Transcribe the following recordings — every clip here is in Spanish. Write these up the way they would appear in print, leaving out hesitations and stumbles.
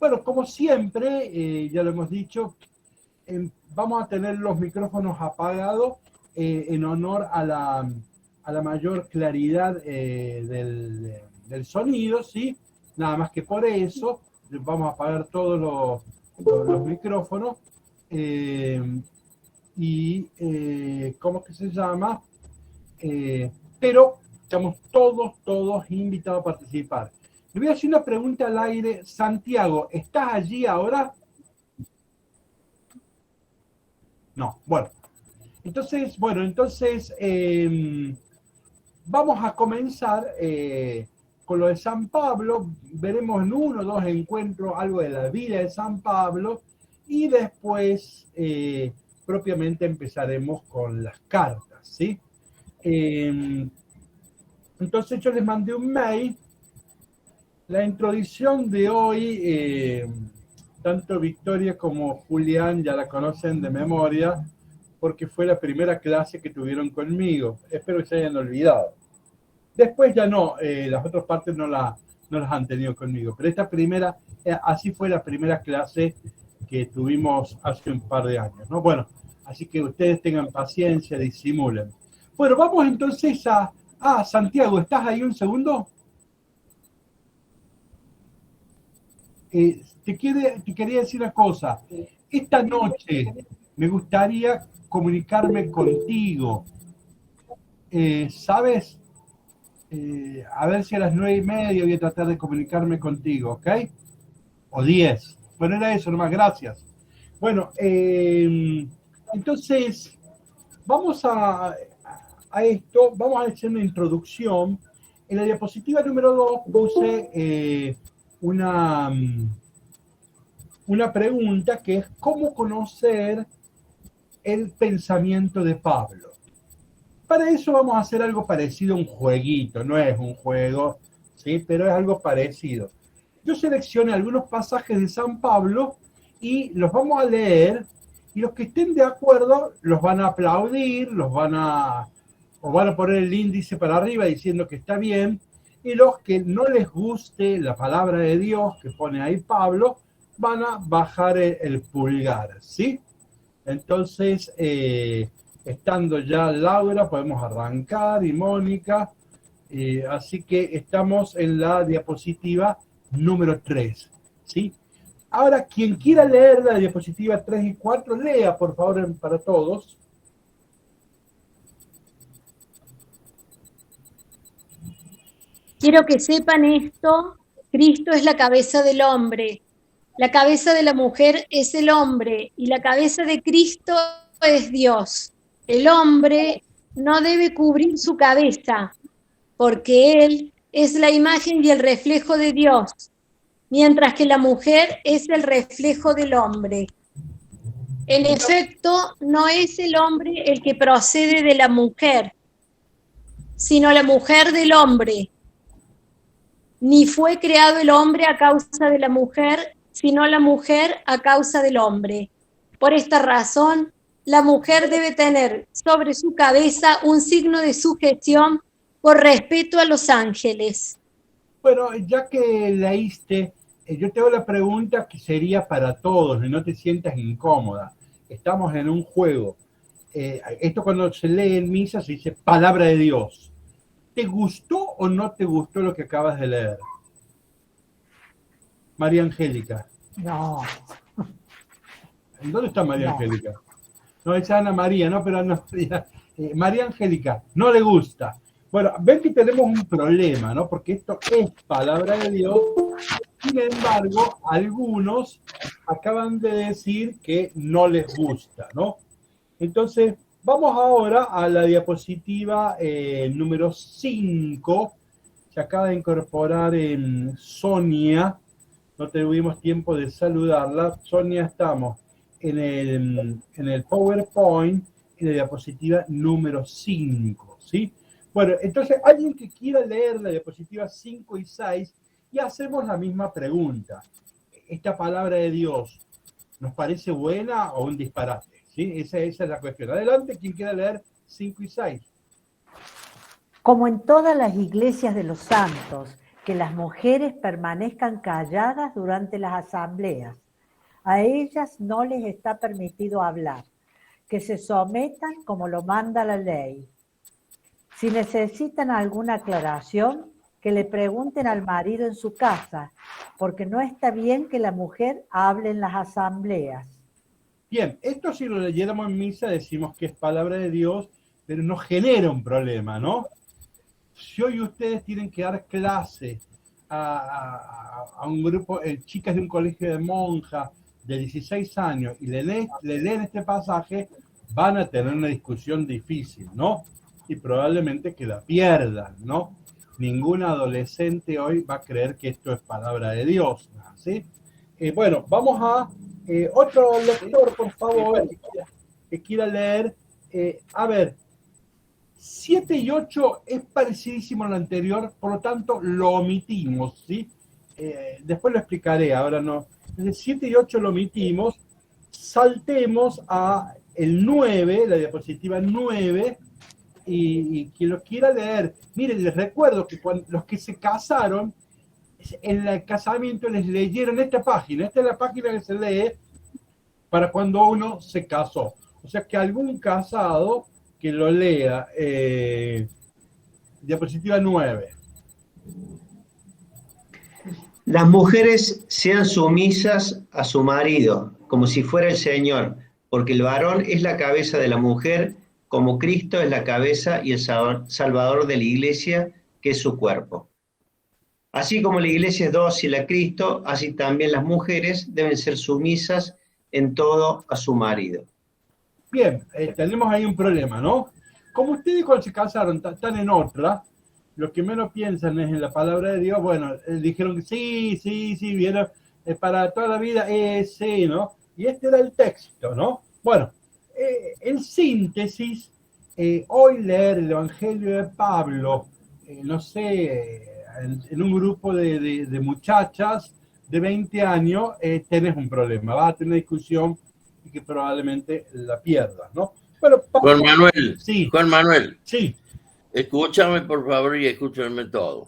Bueno, como siempre, ya lo hemos dicho, vamos a tener los micrófonos apagados en honor a la mayor claridad del sonido, ¿sí? Nada más que por eso vamos a apagar todos los micrófonos. ¿Cómo que se llama? Pero estamos todos invitados a participar. Le voy a hacer una pregunta al aire. Santiago, ¿estás allí ahora? No, bueno. Entonces, vamos a comenzar con lo de San Pablo. Veremos en uno o dos encuentros algo de la vida de San Pablo y después propiamente empezaremos con las cartas, ¿sí? Entonces yo les mandé un mail. La introducción de hoy, tanto Victoria como Julián ya la conocen de memoria, porque fue la primera clase que tuvieron conmigo. Espero que se hayan olvidado. Después ya no, las otras partes no las han tenido conmigo. Pero esta primera, así fue la primera clase que tuvimos hace un par de años, ¿no? Bueno, así que ustedes tengan paciencia, disimulen. Bueno, vamos entonces a Santiago, ¿estás ahí un segundo? Te quería decir una cosa. Esta noche me gustaría comunicarme contigo. ¿Sabes? A ver si a las 9:30 voy a tratar de comunicarme contigo, ¿ok? O 10. Bueno, era eso nomás, gracias. Bueno, entonces, vamos a esto, vamos a hacer una introducción. En la diapositiva número 2 puse una pregunta que es ¿cómo conocer el pensamiento de Pablo? Para eso vamos a hacer algo parecido a un jueguito, no es un juego, ¿sí? Pero es algo parecido. Yo seleccioné algunos pasajes de San Pablo y los vamos a leer y los que estén de acuerdo los van a aplaudir, o van a poner el índice para arriba diciendo que está bien, y los que no les guste la palabra de Dios que pone ahí Pablo, van a bajar el pulgar, ¿sí? Entonces, estando ya Laura, podemos arrancar, y Mónica, así que estamos en la diapositiva número 3, ¿sí? Ahora, quien quiera leer la diapositiva 3 y 4, lea, por favor, para todos. Quiero que sepan esto, Cristo es la cabeza del hombre, la cabeza de la mujer es el hombre y la cabeza de Cristo es Dios. El hombre no debe cubrir su cabeza porque él es la imagen y el reflejo de Dios, mientras que la mujer es el reflejo del hombre. En efecto, no es el hombre el que procede de la mujer, sino la mujer del hombre. Ni fue creado el hombre a causa de la mujer, sino la mujer a causa del hombre. Por esta razón, la mujer debe tener sobre su cabeza un signo de sujeción por respeto a los ángeles. Bueno, ya que leíste, yo te hago la pregunta que sería para todos, y no te sientas incómoda. Estamos en un juego. Esto cuando se lee en misa se dice palabra de Dios. ¿Te gustó o no te gustó lo que acabas de leer? María Angélica. No. ¿Dónde está María Angélica? No, es Ana María, no, pero no. María Angélica, no le gusta. Bueno, ven que tenemos un problema, ¿no? Porque esto es palabra de Dios. Sin embargo, algunos acaban de decir que no les gusta, ¿no? Entonces, vamos ahora a la diapositiva número 5. Se acaba de incorporar Sonia. No tuvimos tiempo de saludarla. Sonia, estamos en el PowerPoint, en la diapositiva número 5, ¿sí? Bueno, entonces, alguien que quiera leer la diapositiva 5 y 6 y hacemos la misma pregunta. ¿Esta palabra de Dios nos parece buena o un disparate? ¿Sí? Esa es la cuestión. Adelante, quien quiera leer 5 y 6. Como en todas las iglesias de los santos, que las mujeres permanezcan calladas durante las asambleas. A ellas no les está permitido hablar, que se sometan como lo manda la ley. Si necesitan alguna aclaración, que le pregunten al marido en su casa, porque no está bien que la mujer hable en las asambleas. Bien, esto si lo leyéramos en misa decimos que es palabra de Dios, pero nos genera un problema, ¿no? Si hoy ustedes tienen que dar clase a un grupo, chicas de un colegio de monjas de 16 años y le leen este pasaje, van a tener una discusión difícil, ¿no? Y probablemente que la pierdan, ¿no? Ningún adolescente hoy va a creer que esto es palabra de Dios, ¿sí? Bueno, vamos a otro lector, por favor, que quiera leer. A ver, 7 y 8 es parecidísimo a lo anterior, por lo tanto lo omitimos, ¿sí? Después lo explicaré, ahora no. Entonces 7 y 8 lo omitimos, saltemos a el 9, la diapositiva 9, y quien lo quiera leer, miren, les recuerdo que cuando los que se casaron, en el casamiento les leyeron esta página, esta es la página que se lee para cuando uno se casó. O sea que algún casado que lo lea, diapositiva 9. Las mujeres sean sumisas a su marido, como si fuera el Señor, porque el varón es la cabeza de la mujer, como Cristo es la cabeza y el Salvador de la Iglesia, que es su cuerpo. Así como la Iglesia es dócil a Cristo, así también las mujeres deben ser sumisas en todo a su marido. Bien, tenemos ahí un problema, ¿no? Como ustedes cuando se casaron están en otra, lo que menos piensan es en la palabra de Dios. Bueno, dijeron que sí, vieron, para toda la vida, sí, ¿no? Y este era el texto, ¿no? Bueno, en síntesis, hoy leer el Evangelio de Pablo, no sé, en un grupo de muchachas de 20 años, tenés un problema, vas a tener una discusión y que probablemente la pierdas, ¿no? Bueno, Juan Manuel, sí. Juan Manuel, sí. Escúchame por favor y escúchame todo.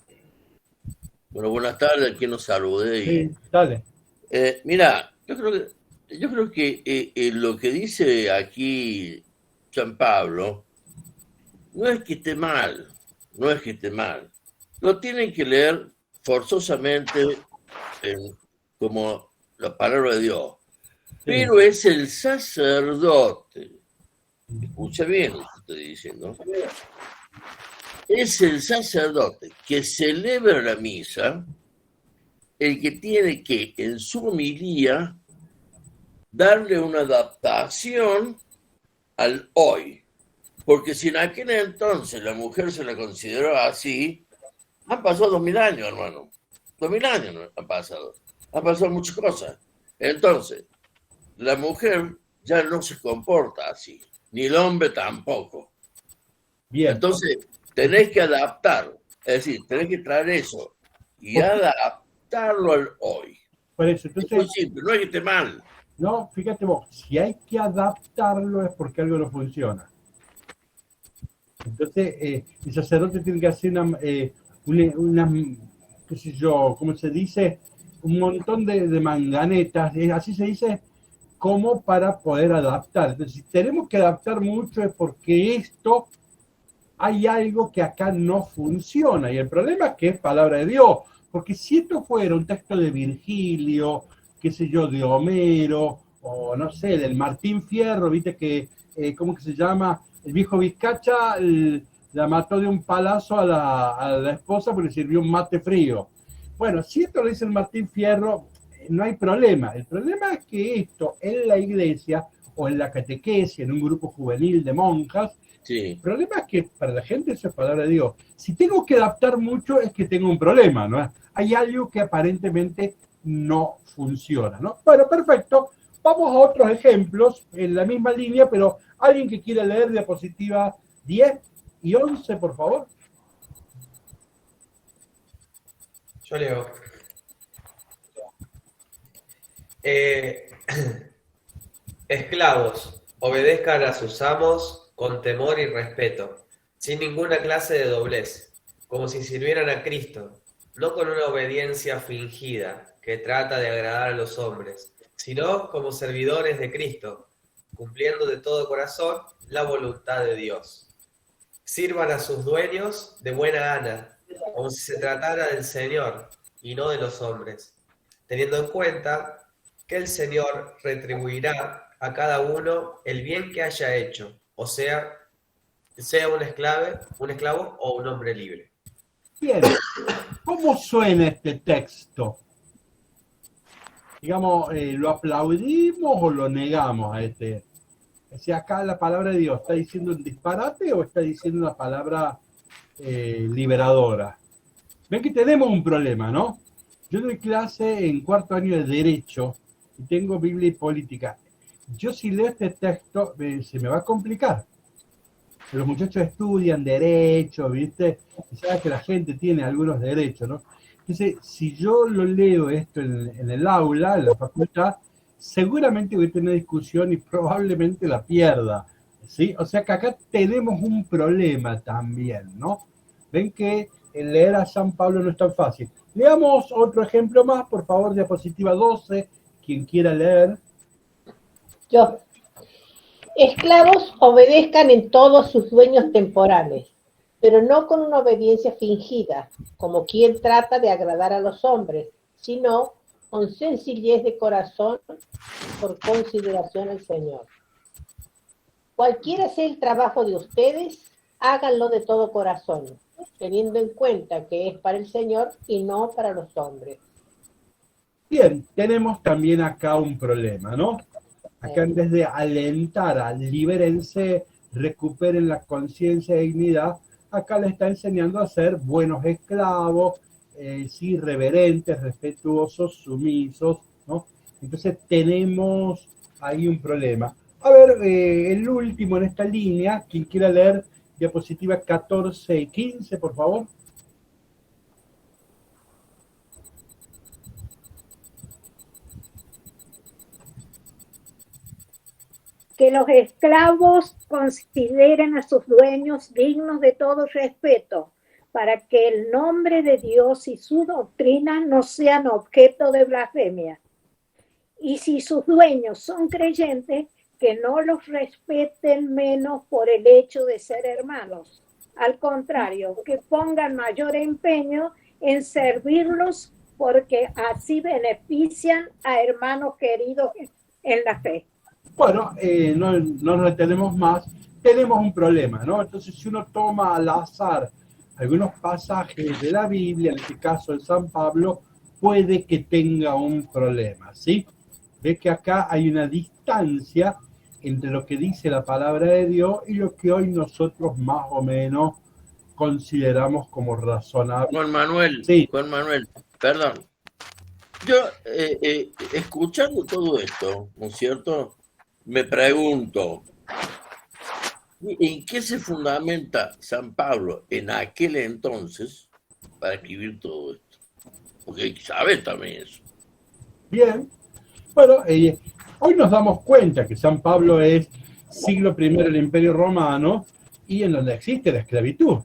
Bueno, buenas tardes, aquí nos salude. Sí, dale. Mira, yo creo que lo que dice aquí San Pablo no es que esté mal, Lo tienen que leer forzosamente como la palabra de Dios. Sí. Pero es el sacerdote, escucha bien lo que estoy diciendo, es el sacerdote que celebra la misa el que tiene que en su homilía darle una adaptación al hoy. Porque si en aquel entonces la mujer se la consideró así, han pasado 2000 años, hermano. 2000 años han pasado. Han pasado muchas cosas. Entonces, la mujer ya no se comporta así, ni el hombre tampoco. Bien. Entonces, tenés que adaptar, es decir, tenés que traer eso y adaptarlo al hoy. Por eso, entonces, es muy simple, no es que esté mal. No, fíjate vos, si hay que adaptarlo es porque algo no funciona. Entonces, el sacerdote tiene que hacer una qué sé yo, ¿cómo se dice? Un montón de manganetas, así se dice, como para poder adaptar. Entonces, si tenemos que adaptar mucho es porque esto, hay algo que acá no funciona. Y el problema es que es palabra de Dios. Porque si esto fuera un texto de Virgilio, qué sé yo, de Homero, o no sé, del Martín Fierro, viste que, ¿cómo que se llama? El viejo Vizcacha la mató de un palazo a la esposa porque le sirvió un mate frío. Bueno, si esto lo dice el Martín Fierro, no hay problema. El problema es que esto en la iglesia o en la catequesis, en un grupo juvenil de monjas, sí. El problema es que para la gente eso es palabra de Dios. Si tengo que adaptar mucho es que tengo un problema, ¿no? Hay algo que aparentemente no funciona, ¿no? Bueno, perfecto. Vamos a otros ejemplos en la misma línea, pero alguien que quiera leer diapositiva 10 y 11, por favor. Yo leo. Esclavos, obedezcan a sus amos con temor y respeto, sin ninguna clase de doblez, como si sirvieran a Cristo, no con una obediencia fingida que trata de agradar a los hombres, sino como servidores de Cristo, cumpliendo de todo corazón la voluntad de Dios. Sirvan a sus dueños de buena gana, como si se tratara del Señor y no de los hombres, teniendo en cuenta que el Señor retribuirá a cada uno el bien que haya hecho, o sea un esclavo o un hombre libre. Bien, ¿cómo suena este texto? Digamos, ¿lo aplaudimos o lo negamos a este? O sea, acá la palabra de Dios, ¿está diciendo un disparate o está diciendo una palabra liberadora? Ven que tenemos un problema, ¿no? Yo doy clase en cuarto año de Derecho y tengo Biblia y Política. Yo si leo este texto se me va a complicar. Los muchachos estudian Derecho, ¿viste? Y sabes que la gente tiene algunos derechos, ¿no? Entonces, si yo lo leo esto en el aula, en la facultad, seguramente voy a tener discusión y probablemente la pierda, ¿sí? O sea que acá tenemos un problema también, ¿no? Ven que leer a San Pablo no es tan fácil. Leamos otro ejemplo más, por favor, diapositiva 12, quien quiera leer. Yo. Esclavos obedezcan en todos sus dueños temporales, pero no con una obediencia fingida, como quien trata de agradar a los hombres, sino con sencillez de corazón por consideración al Señor. Cualquiera sea el trabajo de ustedes, háganlo de todo corazón, teniendo en cuenta que es para el Señor y no para los hombres. Bien, tenemos también acá un problema, ¿no? Acá en vez de alentar a libérense, recuperen la conciencia y dignidad, acá le está enseñando a ser buenos esclavos, sí, reverentes, respetuosos, sumisos, ¿no? Entonces tenemos ahí un problema. A ver, el último en esta línea, quien quiera leer diapositiva 14 y 15, por favor. Que los esclavos consideren a sus dueños dignos de todo respeto, para que el nombre de Dios y su doctrina no sean objeto de blasfemia. Y si sus dueños son creyentes, que no los respeten menos por el hecho de ser hermanos. Al contrario, que pongan mayor empeño en servirlos, porque así benefician a hermanos queridos en la fe. Bueno, no nos detenemos más, tenemos un problema, ¿no? Entonces, si uno toma al azar algunos pasajes de la Biblia, en este caso de San Pablo, puede que tenga un problema, ¿sí? Ve que acá hay una distancia entre lo que dice la palabra de Dios y lo que hoy nosotros más o menos consideramos como razonable. Juan Manuel, sí. Juan Manuel, perdón. Yo, escuchando todo esto, ¿no es cierto?, me pregunto, ¿en qué se fundamenta San Pablo en aquel entonces para escribir todo esto? Porque hay que saber también eso. Bien, bueno, hoy nos damos cuenta que San Pablo es siglo I del Imperio Romano y en donde existe la esclavitud.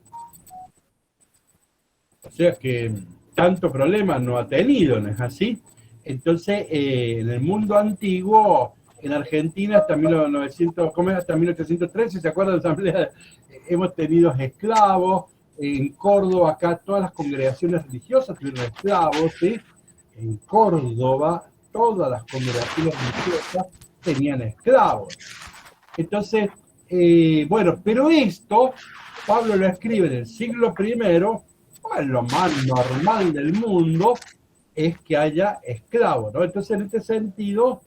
O sea que tanto problema no ha tenido, ¿no es así? Entonces, en el mundo antiguo, en Argentina hasta 1813, ¿se acuerdan de la asamblea? Hemos tenido esclavos, en Córdoba acá todas las congregaciones religiosas tuvieron esclavos, ¿sí? En Córdoba todas las congregaciones religiosas tenían esclavos. Entonces, bueno, pero esto, Pablo lo escribe en el siglo I, bueno, lo más normal del mundo es que haya esclavos, ¿no? Entonces, en este sentido,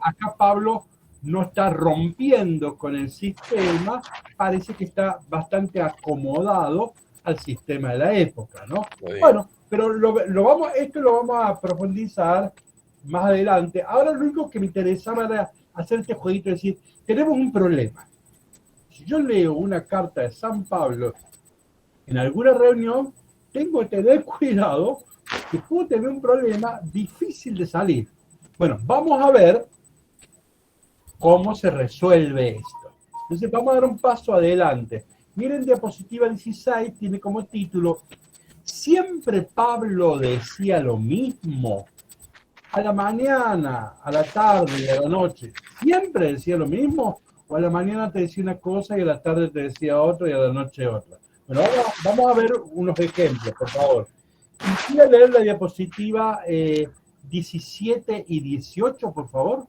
acá Pablo no está rompiendo con el sistema, parece que está bastante acomodado al sistema de la época, ¿no? Bueno, pero esto lo vamos a profundizar más adelante. Ahora lo único que me interesaba era hacer este jueguito, es decir, tenemos un problema. Si yo leo una carta de San Pablo en alguna reunión, tengo que tener cuidado que puedo tener un problema difícil de salir. Bueno, vamos a ver cómo se resuelve esto. Entonces vamos a dar un paso adelante. Miren, diapositiva 16 tiene como título ¿Siempre Pablo decía lo mismo? A la mañana, a la tarde y a la noche, ¿siempre decía lo mismo? ¿O a la mañana te decía una cosa y a la tarde te decía otra y a la noche otra? Bueno, vamos a ver unos ejemplos, por favor. Quisiera leer la diapositiva 17 y 18, por favor.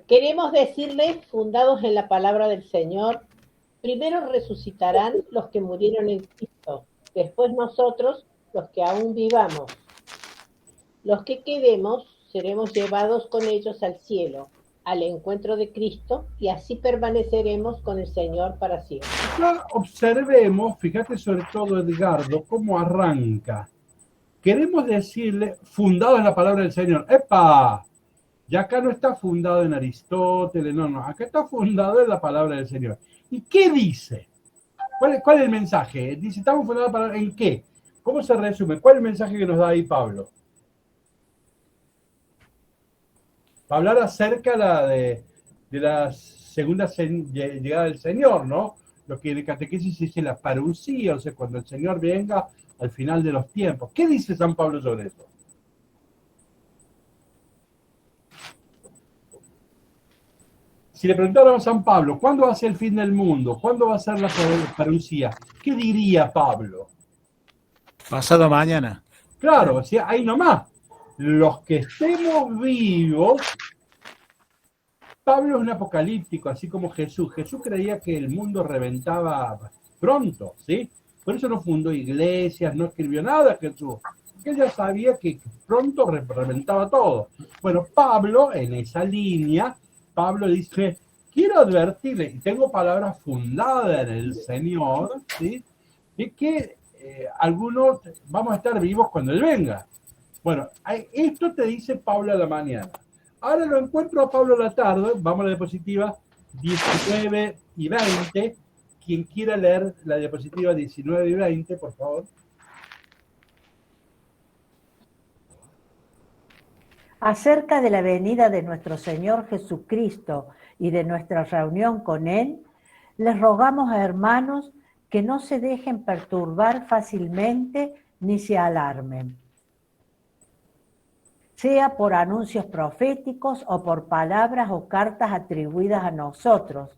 Queremos decirles, fundados en la palabra del Señor, primero resucitarán los que murieron en Cristo, después nosotros, los que aún vivamos. Los que quedemos seremos llevados con ellos al cielo, al encuentro de Cristo, y así permaneceremos con el Señor para siempre. Ya observemos, fíjate sobre todo Edgardo, cómo arranca. Queremos decirle, fundado en la palabra del Señor. ¡Epa! Ya acá no está fundado en Aristóteles, no, acá está fundado en la palabra del Señor. ¿Y qué dice? ¿Cuál es el mensaje? Dice, ¿estamos fundados en qué? ¿Cómo se resume? ¿Cuál es el mensaje que nos da ahí Pablo? Va a hablar acerca de la segunda llegada del Señor, ¿no? Lo que en el catequesis se dice la parucía, o sea, cuando el Señor venga al final de los tiempos. ¿Qué dice San Pablo sobre eso? Si le preguntáramos a San Pablo, ¿cuándo va a ser el fin del mundo? ¿Cuándo va a ser la parucía? ¿Qué diría Pablo? Pasado mañana. Claro, o sea, ahí nomás. Los que estemos vivos, Pablo es un apocalíptico, así como Jesús. Jesús creía que el mundo reventaba pronto, ¿sí? Por eso no fundó iglesias, no escribió nada Jesús. Porque él ya sabía que pronto reventaba todo. Bueno, Pablo, en esa línea, Pablo dice, quiero advertirle, y tengo palabras fundadas en el Señor, ¿sí? De que algunos vamos a estar vivos cuando Él venga. Bueno, esto te dice Pablo a la mañana. Ahora lo encuentro a Pablo a la tarde, vamos a la diapositiva 19 y 20. Quien quiera leer la diapositiva 19 y 20, por favor. Acerca de la venida de nuestro Señor Jesucristo y de nuestra reunión con Él, les rogamos a hermanos que no se dejen perturbar fácilmente ni se alarmen, sea por anuncios proféticos o por palabras o cartas atribuidas a nosotros,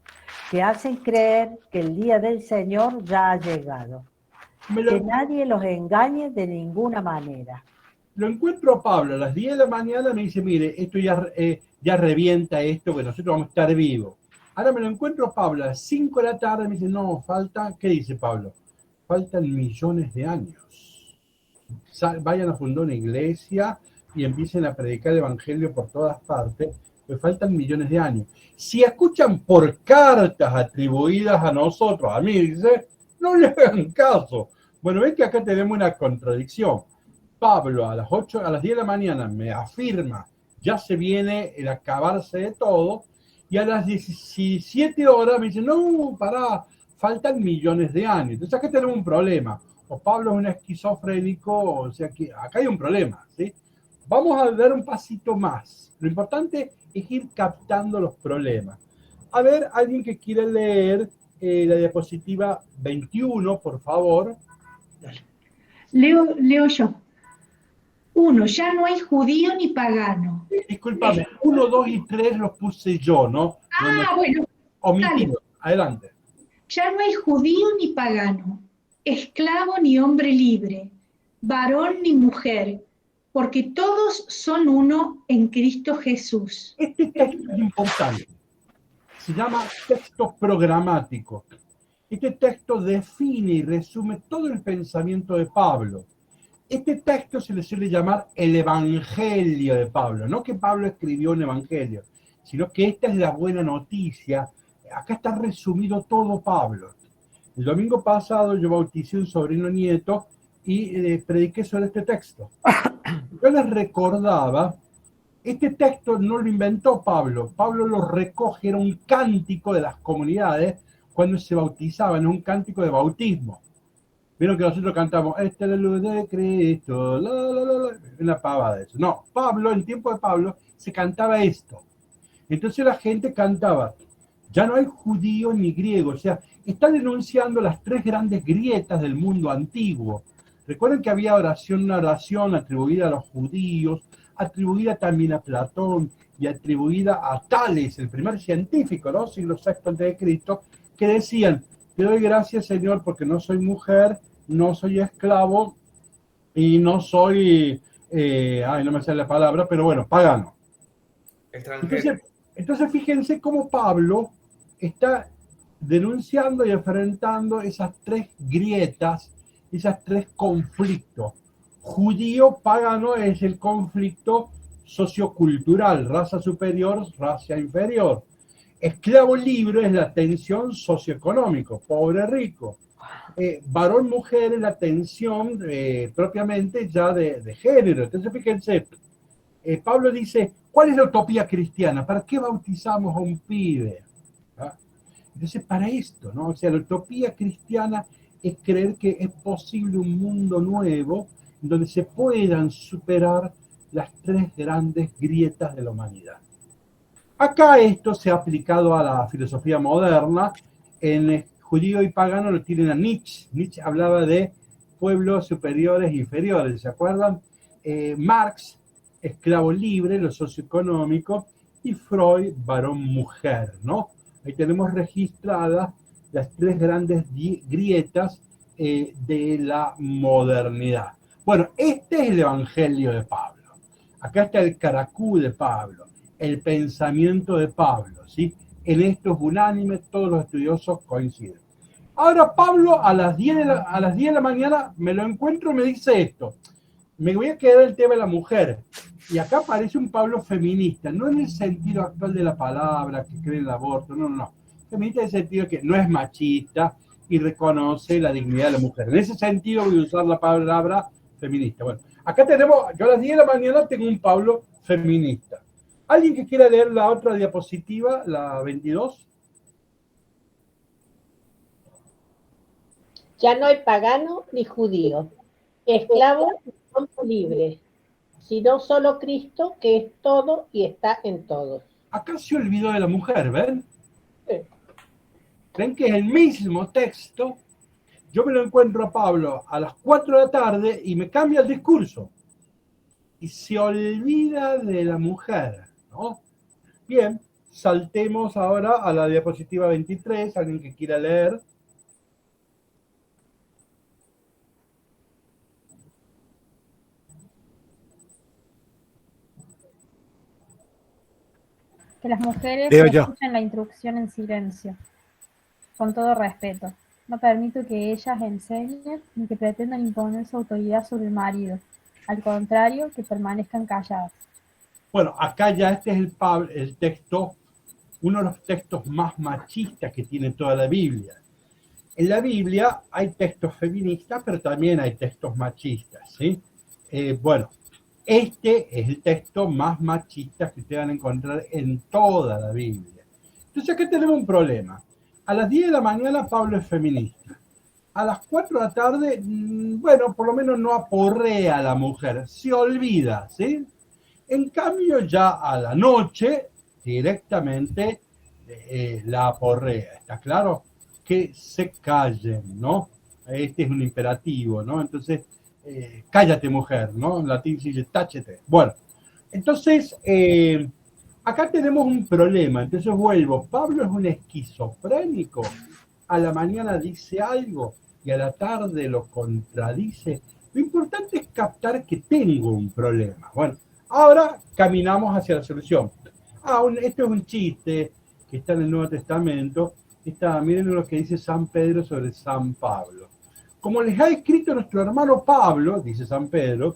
que hacen creer que el día del Señor ya ha llegado. Que nadie los engañe de ninguna manera. Lo encuentro a Pablo a las 10 de la mañana, me dice, mire, esto ya revienta esto, que nosotros vamos a estar vivos. Ahora me lo encuentro a Pablo a las 5 de la tarde, me dice, no, falta, ¿qué dice Pablo? Faltan millones de años. Vayan a fundar una iglesia y empiecen a predicar el evangelio por todas partes, pues faltan millones de años. Si escuchan por cartas atribuidas a nosotros, a mí, dice, no le hagan caso. Bueno, ven que acá tenemos una contradicción. Pablo a las 10 de la mañana me afirma, ya se viene el acabarse de todo, y a las 17 horas me dice, no, pará, faltan millones de años. Entonces acá tenemos un problema. O Pablo es un esquizofrénico, o sea que acá hay un problema, ¿sí? Vamos a dar un pasito más. Lo importante es ir captando los problemas. A ver, alguien que quiera leer la diapositiva 21, por favor. Leo yo. 1. Ya no hay judío ni pagano. Discúlpame, 1, 2 y 3 los puse yo, ¿no? Bueno. Omitido. Adelante. Ya no hay judío ni pagano, esclavo ni hombre libre, varón ni mujer, porque todos son uno en Cristo Jesús. Este texto es importante. Se llama texto programático. Este texto define y resume todo el pensamiento de Pablo. Este texto se le suele llamar el Evangelio de Pablo. No que Pablo escribió un Evangelio, sino que esta es la buena noticia. Acá está resumido todo Pablo. El domingo pasado yo bauticé un sobrino nieto y prediqué sobre este texto. Yo les recordaba, este texto no lo inventó Pablo. Pablo lo recoge, era un cántico de las comunidades cuando se bautizaban, un cántico de bautismo. Vieron que nosotros cantamos, esta es la luz de Cristo, una pavada de eso. No, Pablo, en tiempo de Pablo, se cantaba esto. Entonces la gente cantaba, ya no hay judío ni griego, o sea, está denunciando las tres grandes grietas del mundo antiguo. Recuerden que había una oración atribuida a los judíos, atribuida también a Platón y atribuida a Tales, el primer científico, ¿no? Siglo VI a.C., que decían: te doy gracias, Señor, porque no soy mujer, no soy esclavo y no soy, no me sale la palabra, pero bueno, pagano. Extranjero. Entonces fíjense cómo Pablo está denunciando y enfrentando esas tres grietas, esas tres conflictos. Judío pagano es el conflicto sociocultural, raza superior, raza inferior. Esclavo libre es la tensión socioeconómica, pobre rico. Varón mujer es la tensión propiamente ya de género. Entonces fíjense, Pablo dice: ¿cuál es la utopía cristiana? ¿Para qué bautizamos a un pibe? ¿Ah? Entonces, para esto, ¿no? O sea, la utopía cristiana es creer que es posible un mundo nuevo donde se puedan superar las tres grandes grietas de la humanidad. Acá esto se ha aplicado a la filosofía moderna. En judío y pagano lo tienen a Nietzsche. Nietzsche hablaba de pueblos superiores e inferiores, ¿se acuerdan? Marx, esclavo libre, lo socioeconómico, y Freud, varón-mujer, ¿no? Ahí tenemos registradas las tres grandes grietas de la modernidad. Bueno, este es el Evangelio de Pablo. Acá está el caracú de Pablo, el pensamiento de Pablo, ¿sí? En esto es unánime, todos los estudiosos coinciden. Ahora Pablo a las 10 de la mañana me lo encuentro y me dice esto: me voy a quedar el tema de la mujer. Y acá aparece un Pablo feminista, no en el sentido actual de la palabra, que cree en el aborto, no. Feminista en el sentido que no es machista y reconoce la dignidad de la mujer. En ese sentido voy a usar la palabra feminista. Bueno, acá tenemos, yo a las 10 de la mañana tengo un Pablo feminista. ¿Alguien que quiera leer la otra diapositiva, la 22? Ya no hay pagano ni judío, esclavo ni hombre libre, sino solo Cristo, que es todo y está en todos. Acá se olvidó de la mujer, ¿ven? Sí. ¿Ven que es el mismo texto? Yo me lo encuentro a Pablo a las 4 de la tarde y me cambia el discurso. Y se olvida de la mujer, ¿no? Bien, saltemos ahora a la diapositiva 23, alguien que quiera leer. Que las mujeres Leo yo. escuchen la instrucción en silencio, con todo respeto. No permito que ellas enseñen ni que pretendan imponer su autoridad sobre el marido. Al contrario, que permanezcan calladas. Bueno, acá ya este es el texto, uno de los textos más machistas que tiene toda la Biblia. En la Biblia hay textos feministas, pero también hay textos machistas, ¿sí? Bueno, este es el texto más machista que ustedes van a encontrar en toda la Biblia. Entonces aquí tenemos un problema. A las 10 de la mañana Pablo es feminista. A las 4 de la tarde, bueno, por lo menos no aporrea a la mujer, se olvida, ¿sí? En cambio, ya a la noche, directamente la aporrea. ¿Está claro? Que se callen, ¿no? Este es un imperativo, ¿no? Entonces, cállate, mujer, ¿no? En latín se dice táchete. Bueno, entonces, acá tenemos un problema. Entonces vuelvo. Pablo es un esquizofrénico. A la mañana dice algo y a la tarde lo contradice. Lo importante es captar que tengo un problema. Bueno, ahora caminamos hacia la solución. Esto es un chiste que está en el Nuevo Testamento. Miren lo que dice San Pedro sobre San Pablo. Como les ha escrito nuestro hermano Pablo, dice San Pedro,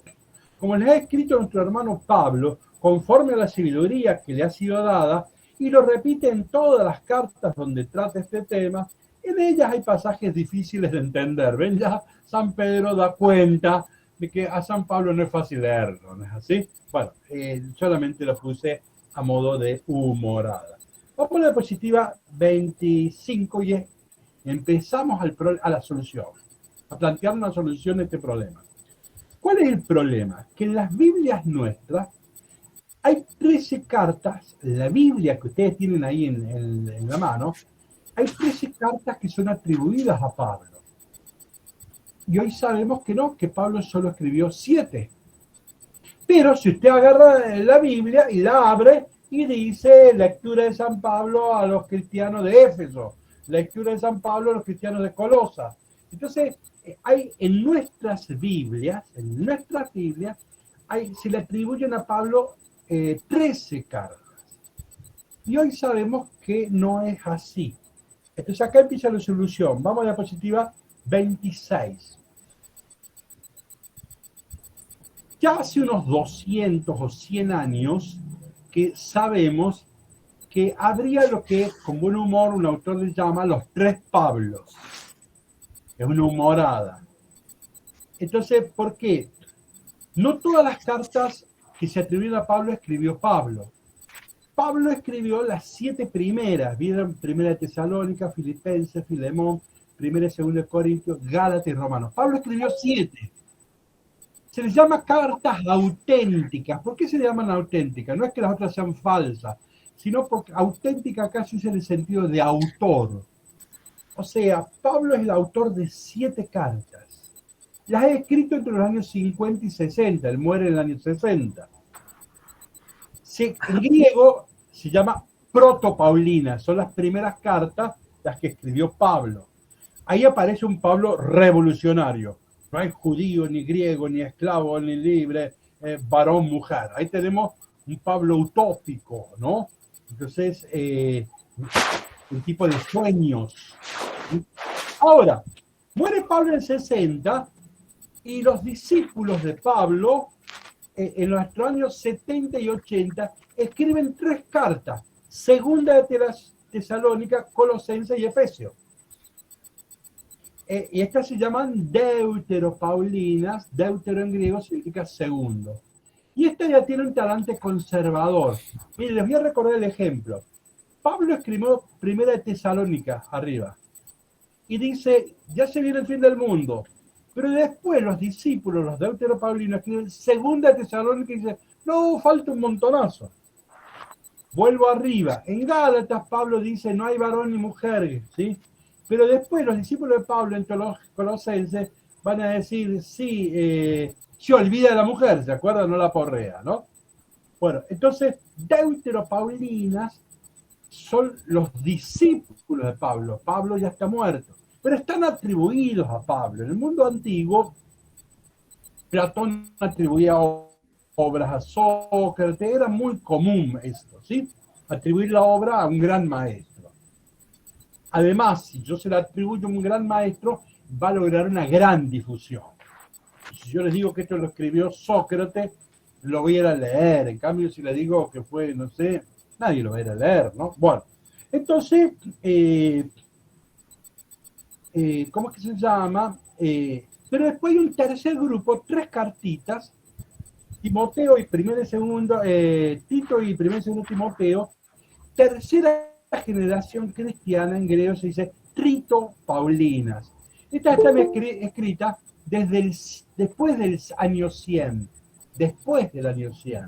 como les ha escrito nuestro hermano Pablo, conforme a la sabiduría que le ha sido dada, y lo repite en todas las cartas donde trata este tema, en ellas hay pasajes difíciles de entender. ¿Ven? Ya San Pedro da cuenta de que a San Pablo no es fácil leerlo, ¿no es así? Bueno, solamente lo puse a modo de humorada. Vamos a la diapositiva 25 y empezamos a la solución, a plantear una solución a este problema. ¿Cuál es el problema? Que en las Biblias nuestras hay 13 cartas, la Biblia que ustedes tienen ahí en la mano, hay 13 cartas que son atribuidas a Pablo. Y hoy sabemos que no, que Pablo solo escribió 7. Pero si usted agarra la Biblia y la abre y dice lectura de San Pablo a los cristianos de Éfeso, lectura de San Pablo a los cristianos de Colosas. Entonces, hay en nuestras Biblias, se le atribuyen a Pablo 13 cartas. Y hoy sabemos que no es así. Entonces acá empieza la solución. Vamos a la diapositiva 26. Ya hace unos 200 o 100 años que sabemos que habría lo que, con buen humor, un autor le llama los 3 Pablos. Es una humorada. Entonces, ¿por qué? No todas las cartas que se atribuyen a Pablo escribió Pablo. Pablo escribió las 7 primeras. ¿Vieron? Primera de Tesalónica, Filipenses, Filemón, Primera y Segunda de Corintios, Gálatas y Romanos. Pablo escribió 7. Se les llama cartas auténticas. ¿Por qué se le llaman auténticas? No es que las otras sean falsas, sino porque auténtica acá se usa en el sentido de autor. O sea, Pablo es el autor de 7 cartas. Las ha escrito entre los años 50 y 60. Él muere en el año 60. En griego se llama protopaulinas. Son las primeras cartas las que escribió Pablo. Ahí aparece un Pablo revolucionario. No hay judío, ni griego, ni esclavo, ni libre, varón, mujer. Ahí tenemos un Pablo utópico, ¿no? Entonces, un tipo de sueños. Ahora, muere Pablo en 60 y los discípulos de Pablo, en los años 70 y 80, escriben 3 cartas. Segunda de Tesalónica, Colosenses y Efesios. Y estas se llaman deuteropaulinas. Deutero en griego significa segundo. Y esta ya tiene un talante conservador. Miren, les voy a recordar el ejemplo. Pablo escribió Primera de Tesalónica, arriba. Y dice, ya se viene el fin del mundo. Pero después los discípulos, los deuteropaulinos, escriben Segunda de Tesalónica y dicen, no, falta un montonazo. Vuelvo arriba. En Gálatas, Pablo dice, no hay varón ni mujer, ¿sí? Pero después los discípulos de Pablo, entre los colosenses, van a decir, sí, se olvida de la mujer, ¿se acuerdan? No la porrea, ¿no? Bueno, entonces, deuteropaulinas son los discípulos de Pablo. Pablo ya está muerto, pero están atribuidos a Pablo. En el mundo antiguo, Platón atribuía obras a Sócrates, era muy común esto, ¿sí? Atribuir la obra a un gran maestro. Además, si yo se la atribuyo a un gran maestro, va a lograr una gran difusión. Si yo les digo que esto lo escribió Sócrates, lo voy a ir a leer. En cambio, si le digo que fue, no sé, nadie lo va a ir a leer, ¿no? Bueno, entonces, ¿cómo es que se llama? Pero después hay un tercer grupo, 3 cartitas, Timoteo y primero y segundo, Tito y primero y segundo Timoteo, tercera generación cristiana, en griego se dice Trito-Paulinas. Esta está escrita después del año 100, después del año 100.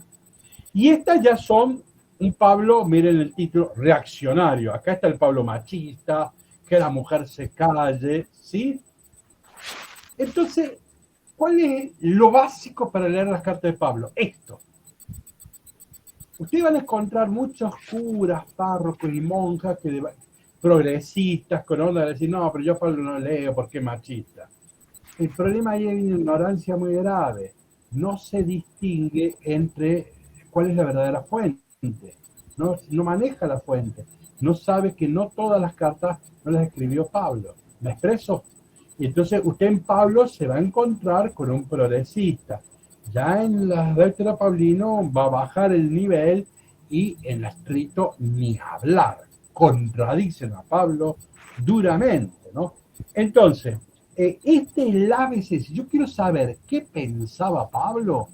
Y estas ya son un Pablo, miren el título, reaccionario. Acá está el Pablo machista, que la mujer se calle, ¿sí? Entonces, ¿cuál es lo básico para leer las cartas de Pablo? Esto. Ustedes van a encontrar muchos curas, párrocos y monjas progresistas con onda de decir, no, pero yo Pablo no leo porque es machista. El problema ahí es una ignorancia muy grave. No se distingue entre cuál es la verdadera fuente. No maneja la fuente. No sabe que no todas las cartas no las escribió Pablo. ¿Me expreso? Y entonces usted en Pablo se va a encontrar con un progresista. Ya en las Deutero Paulino va a bajar el nivel y en las Trito ni hablar. Contradicen a Pablo duramente, ¿no? Entonces, este es el ABC. Si yo quiero saber qué pensaba Pablo,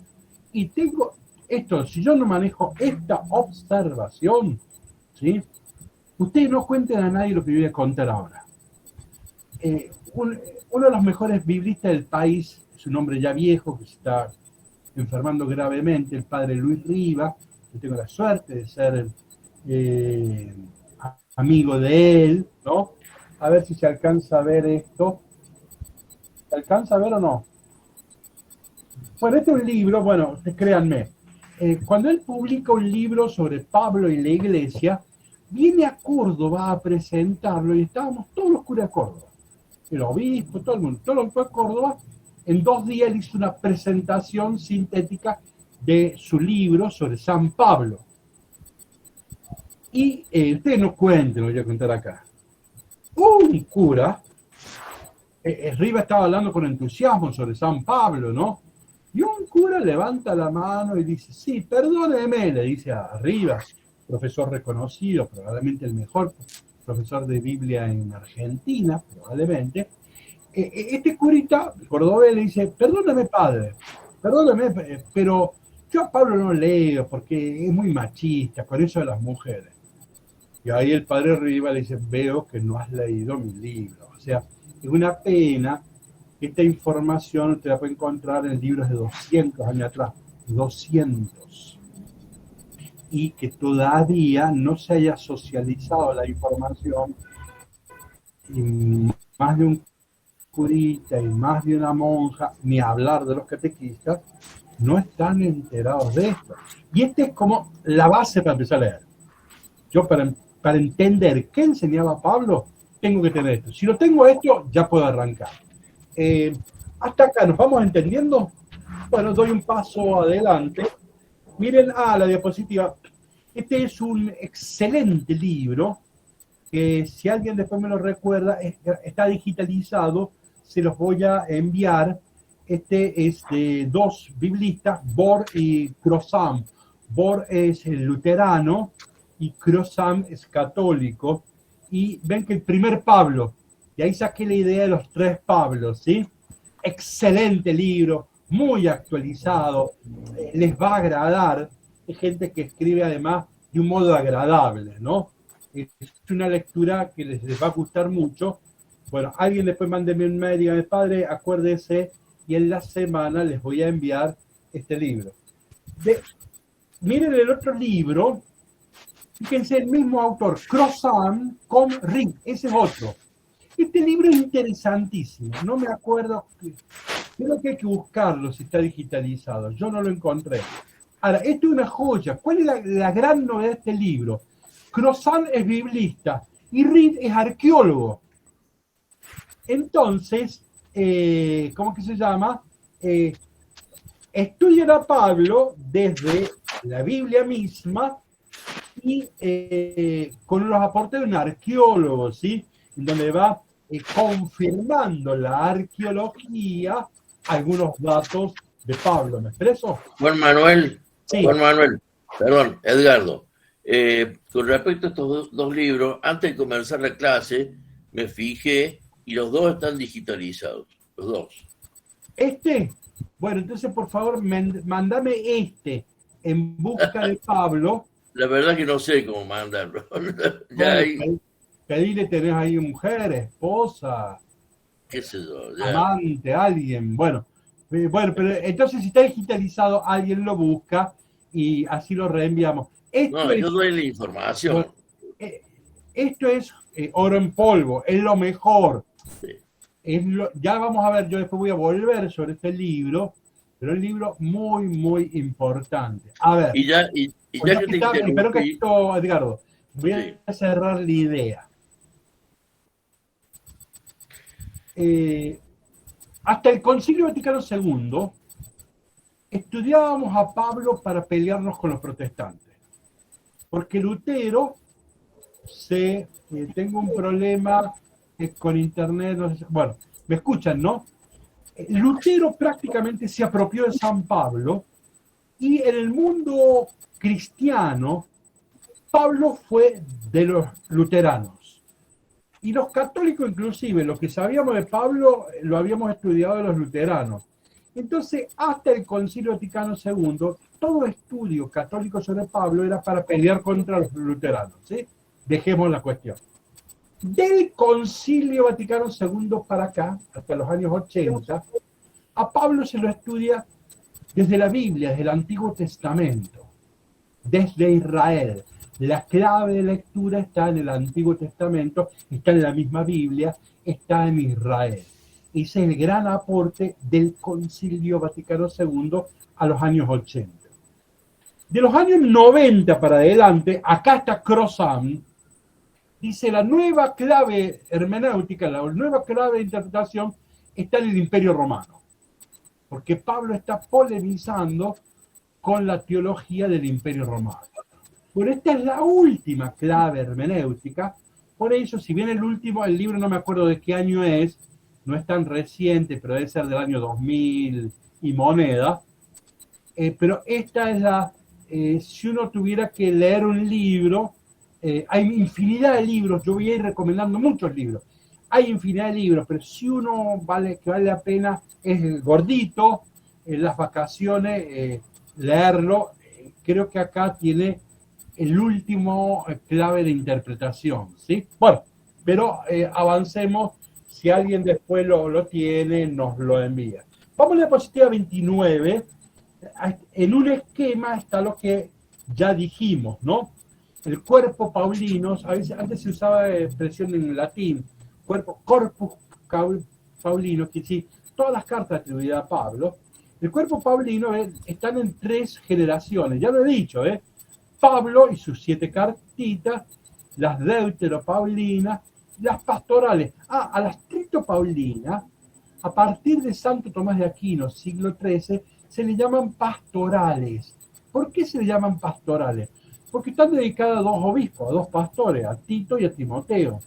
y tengo esto, si yo no manejo esta observación, ¿sí? Ustedes no cuenten a nadie lo que yo voy a contar ahora. Uno de los mejores biblistas del país es un hombre ya viejo que se está enfermando gravemente, el padre Luis Riva, que tengo la suerte de ser amigo de él, ¿no? A ver si se alcanza a ver esto. ¿Se alcanza a ver o no? Bueno, este es un libro, bueno, créanme, cuando él publica un libro sobre Pablo y la iglesia, viene a Córdoba a presentarlo y estábamos todos los curas de Córdoba, el obispo, todo el mundo, todos los curas de Córdoba. En 2 días él hizo una presentación sintética de su libro sobre San Pablo. Y ustedes no cuenten, lo voy a contar acá. Un cura, Riva estaba hablando con entusiasmo sobre San Pablo, ¿no? Y un cura levanta la mano y dice, sí, perdóneme, le dice a Rivas, profesor reconocido, probablemente el mejor profesor de Biblia en Argentina, probablemente. Este curita cordobés le dice, perdóname padre, perdóname, pero yo a Pablo no leo porque es muy machista, con eso de las mujeres. Y ahí el padre Rivas le dice, veo que no has leído mi libro. O sea, es una pena. Esta información usted la puede encontrar en libros de 200 años atrás, 200, y que todavía no se haya socializado la información, y más de un curita y más de una monja, ni hablar de los catequistas, no están enterados de esto. Y esta es como la base para empezar a leer. Yo para entender qué enseñaba Pablo, tengo que tener esto. Si lo tengo esto, ya puedo arrancar. Hasta acá, ¿nos vamos entendiendo? Bueno, doy un paso adelante. Miren, la diapositiva. Este es un excelente libro, que si alguien después me lo recuerda, está digitalizado, se los voy a enviar. Este es de 2 biblistas, Bor y Crosam. Bor es el luterano y Crosam es católico. Y ven que el primer Pablo, y ahí saqué la idea de los 3 Pablos, ¿sí? Excelente libro, muy actualizado, les va a agradar. Es gente que escribe además de un modo agradable, ¿no? Es una lectura que les va a gustar mucho. Bueno, alguien después mándeme un mail y dígame, padre, acuérdese, y en la semana les voy a enviar este libro. Miren el otro libro, fíjense, el mismo autor, Crossan con Ring, ese es otro. Este libro es interesantísimo, no me acuerdo, creo que hay que buscarlo si está digitalizado, yo no lo encontré. Ahora, esto es una joya. ¿Cuál es la gran novedad de este libro? Crossan es biblista y Reed es arqueólogo. Entonces, ¿cómo que se llama? Estudian a Pablo desde la Biblia misma y con los aportes de un arqueólogo, ¿sí? Donde va confirmando la arqueología algunos datos de Pablo. ¿Me expreso? Juan Manuel, sí. Juan Manuel, perdón, Edgardo. Con respecto a estos 2 libros, antes de comenzar la clase, me fijé y los 2 están digitalizados, los 2. Bueno, entonces por favor, mándame En busca de Pablo. La verdad que no sé cómo mandarlo. Pedile, tenés ahí mujer, esposa, qué sé yo, amante, alguien. Bueno, pero entonces si está digitalizado, alguien lo busca y así lo reenviamos. Yo doy la información. Bueno, esto es oro en polvo, es lo mejor. Sí. Ya vamos a ver, yo después voy a volver sobre este libro, pero es un libro muy, muy importante. A ver. Y ya que te espero que esto, Edgardo, voy a cerrar la idea. Hasta el Concilio Vaticano II estudiábamos a Pablo para pelearnos con los protestantes, porque Lutero tengo un problema con internet, no sé, bueno, me escuchan, ¿no? Lutero prácticamente se apropió de San Pablo y en el mundo cristiano Pablo fue de los luteranos. Y los católicos inclusive, lo que sabíamos de Pablo, lo habíamos estudiado de los luteranos. Entonces, hasta el Concilio Vaticano II, todo estudio católico sobre Pablo era para pelear contra los luteranos, ¿sí? Dejemos la cuestión. Del Concilio Vaticano II para acá, hasta los años 80, a Pablo se lo estudia desde la Biblia, desde el Antiguo Testamento, desde Israel. La clave de lectura está en el Antiguo Testamento, está en la misma Biblia, está en Israel. Ese es el gran aporte del Concilio Vaticano II a los años 80. De los años 90 para adelante, acá está Crozat, dice la nueva clave hermenéutica, la nueva clave de interpretación está en el Imperio Romano. Porque Pablo está polemizando con la teología del Imperio Romano. Pero esta es la última clave hermenéutica. Por eso, si bien el libro no me acuerdo de qué año es, no es tan reciente, pero debe ser del año 2000 y moneda, pero esta es la, si uno tuviera que leer un libro, hay infinidad de libros, yo voy a ir recomendando muchos libros, hay infinidad de libros, pero si uno que vale la pena es el gordito, en las vacaciones, leerlo, creo que acá tiene el último clave de interpretación, ¿sí? Bueno, pero avancemos, si alguien después lo tiene, nos lo envía. Vamos a la diapositiva 29, en un esquema está lo que ya dijimos, ¿no? El cuerpo paulino, a veces antes se usaba expresión en latín, corpus paulino, que sí, todas las cartas atribuidas a Pablo. El cuerpo paulino están en 3 generaciones, ya lo he dicho, Pablo y sus 7 cartitas, las deuteropaulinas, las pastorales. A las tritopaulinas, a partir de Santo Tomás de Aquino, siglo XIII, se le llaman pastorales. ¿Por qué se le llaman pastorales? Porque están dedicadas a 2 obispos, a 2 pastores, a Tito y a Timoteo.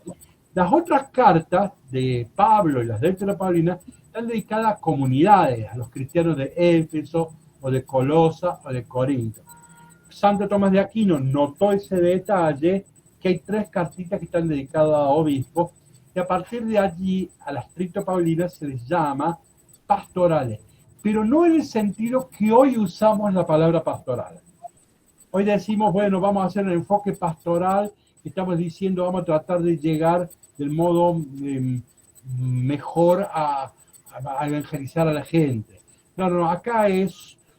Las otras cartas de Pablo y las deuteropaulinas están dedicadas a comunidades, a los cristianos de Éfeso, o de Colosa, o de Corinto. Santo Tomás de Aquino notó ese detalle, que hay 3 cartitas que están dedicadas a obispos, y a partir de allí a las tritopaulinas se les llama pastorales, pero no en el sentido que hoy usamos la palabra pastoral. Hoy decimos, bueno, vamos a hacer un enfoque pastoral, estamos diciendo, vamos a tratar de llegar del modo mejor a evangelizar a la gente. No, acá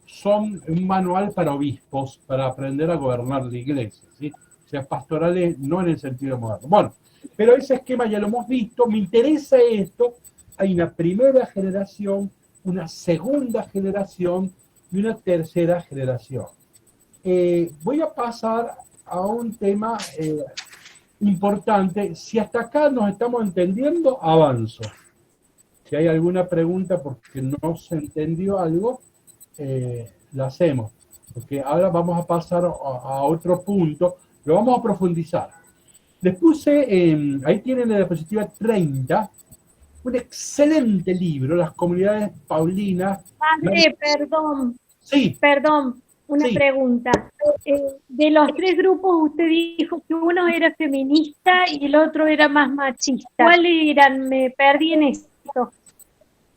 son un manual para obispos, para aprender a gobernar la iglesia, ¿sí? O sea, pastorales no en el sentido moderno. Bueno, pero ese esquema ya lo hemos visto, me interesa esto, hay una primera generación, una segunda generación y una tercera generación. Voy a pasar a un tema importante. Si hasta acá nos estamos entendiendo, avanzo. Si hay alguna pregunta porque no se entendió algo, la hacemos. Porque ahora vamos a pasar a otro punto, lo vamos a profundizar. Les puse, ahí tienen en la diapositiva 30, un excelente libro, Las Comunidades Paulinas. Padre, perdón. Sí. Perdón, una Sí. pregunta. De los 3 grupos, usted dijo que uno era feminista y el otro era más machista. ¿Cuáles eran? Me perdí en esto.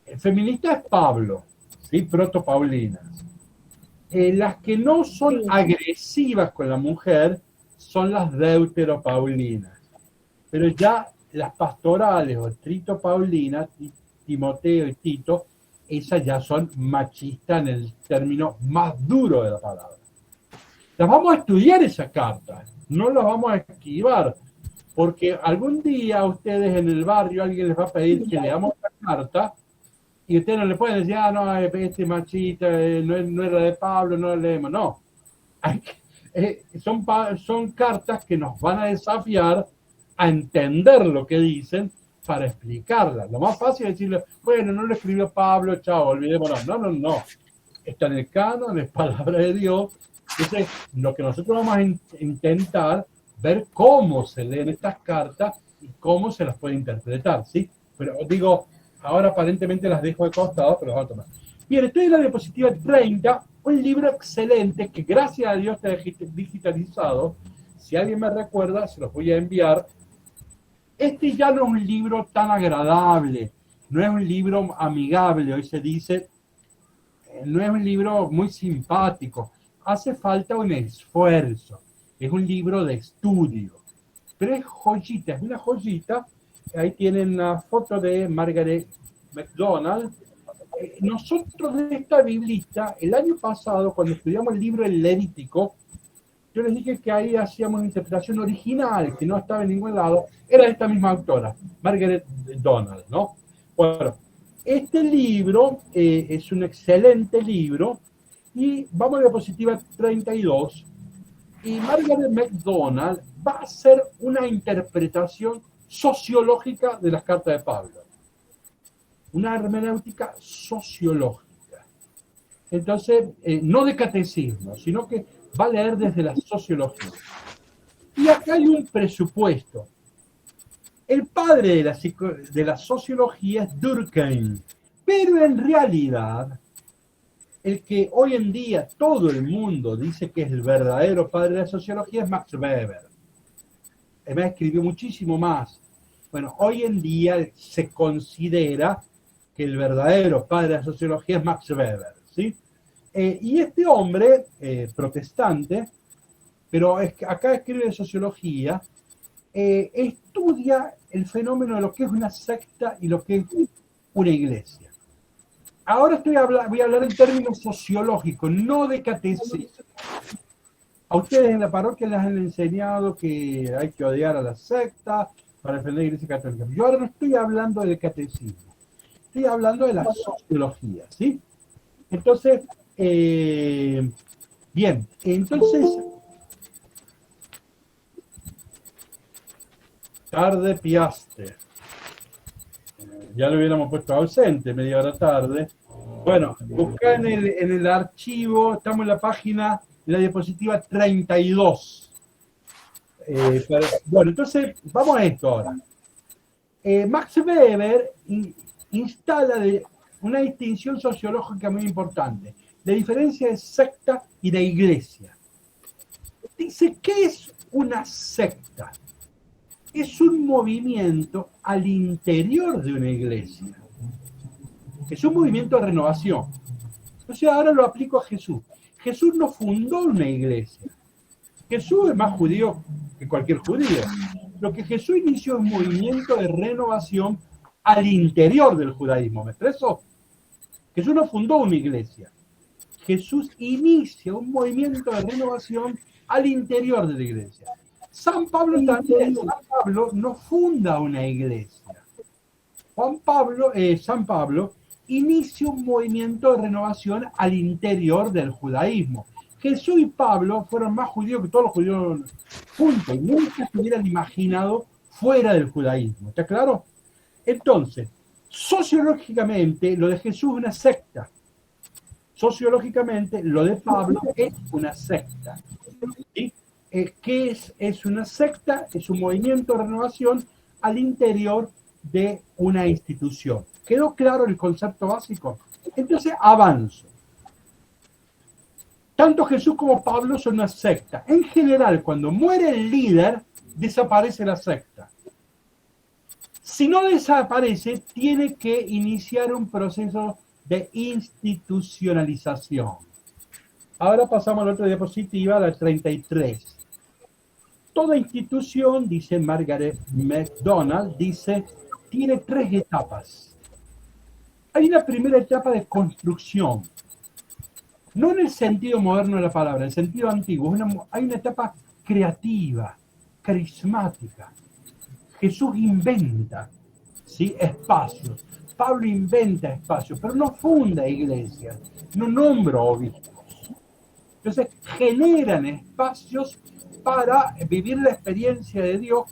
El feminista es Pablo, ¿sí? Protopaulinas. Las que no son agresivas con la mujer son las deuteropaulinas. Pero ya las pastorales o tritopaulinas, Timoteo y Tito, esas ya son machistas en el término más duro de la palabra. Las vamos a estudiar esas cartas, no las vamos a esquivar, porque algún día a ustedes en el barrio alguien les va a pedir que leamos la carta y ustedes no le pueden decir, no, este machista no era de Pablo, no la leemos. No, son cartas que nos van a desafiar a entender lo que dicen para explicarlas. Lo más fácil es decirle, bueno, no lo escribió Pablo, chao, olvidémonos. No. Está en el canon, es palabra de Dios. Entonces, lo que nosotros vamos a intentar ver cómo se leen estas cartas y cómo se las puede interpretar, ¿sí? Pero digo, ahora aparentemente las dejo de costado, pero las voy a tomar. Bien, estoy en la diapositiva 30, un libro excelente que gracias a Dios está digitalizado. Si alguien me recuerda, se los voy a enviar. Este ya no es un libro tan agradable, no es un libro amigable, hoy se dice, no es un libro muy simpático, hace falta un esfuerzo, es un libro de estudio, pero es joyita, es una joyita. Ahí tienen una foto de Margaret MacDonald. Nosotros de esta biblista, el año pasado, cuando estudiamos el libro El Levítico, yo les dije que ahí hacíamos una interpretación original, que no estaba en ningún lado, era esta misma autora, Margaret Donald, ¿no? Bueno, este libro es un excelente libro, y vamos a la diapositiva 32, y Margaret MacDonald va a hacer una interpretación sociológica de las cartas de Pablo. Una hermenéutica sociológica. Entonces, no de catecismo, sino que va a leer desde la sociología. Y acá hay un presupuesto. El padre de la sociología es Durkheim, pero en realidad, el que hoy en día todo el mundo dice que es el verdadero padre de la sociología es Max Weber. Además escribió muchísimo más. Bueno, hoy en día se considera que el verdadero padre de la sociología es Max Weber, ¿sí? Y este hombre, protestante, pero acá escribe de sociología, estudia el fenómeno de lo que es una secta y lo que es una iglesia. Ahora voy a hablar en términos sociológicos, no de catecismo. A ustedes en la parroquia les han enseñado que hay que odiar a la secta para defender la Iglesia Católica. Yo ahora no estoy hablando del catecismo, estoy hablando de la sociología, ¿sí? Entonces, bien, entonces, tarde piaste. Ya lo hubiéramos puesto ausente, media hora tarde. Bueno, busca en el archivo, estamos en la página, en la diapositiva 32. Bueno, entonces, vamos a esto ahora. Max Weber instala una distinción sociológica muy importante, la diferencia de secta y de iglesia. Dice, ¿qué es una secta? Es un movimiento al interior de una iglesia. Es un movimiento de renovación. Entonces ahora lo aplico a Jesús. Jesús no fundó una iglesia. Jesús es más judío que cualquier judío. Lo que Jesús inició es un movimiento de renovación al interior del judaísmo. ¿Me expreso? Jesús no fundó una iglesia. Jesús inicia un movimiento de renovación al interior de la iglesia. San Pablo también. San Pablo no funda una iglesia. San Pablo inicia un movimiento de renovación al interior del judaísmo. Jesús y Pablo fueron más judíos que todos los judíos juntos. Nunca se hubieran imaginado fuera del judaísmo. ¿Está claro? Entonces, sociológicamente, lo de Jesús es una secta. Sociológicamente, lo de Pablo es una secta. ¿Sí? ¿Qué es una secta? Es un movimiento de renovación al interior de una institución. ¿Quedó claro el concepto básico? Entonces, avanzo. Tanto Jesús como Pablo son una secta. En general, cuando muere el líder, desaparece la secta. Si no desaparece, tiene que iniciar un proceso de institucionalización. Ahora pasamos a la otra diapositiva, la 33. Toda institución, dice Margaret MacDonald, tiene 3 etapas. Hay una primera etapa de construcción. No en el sentido moderno de la palabra, en el sentido antiguo. Hay una etapa creativa, carismática. Jesús inventa, ¿sí?, espacios. Pablo inventa espacios, pero no funda iglesias, no nombra obispos. Entonces generan espacios para vivir la experiencia de Dios,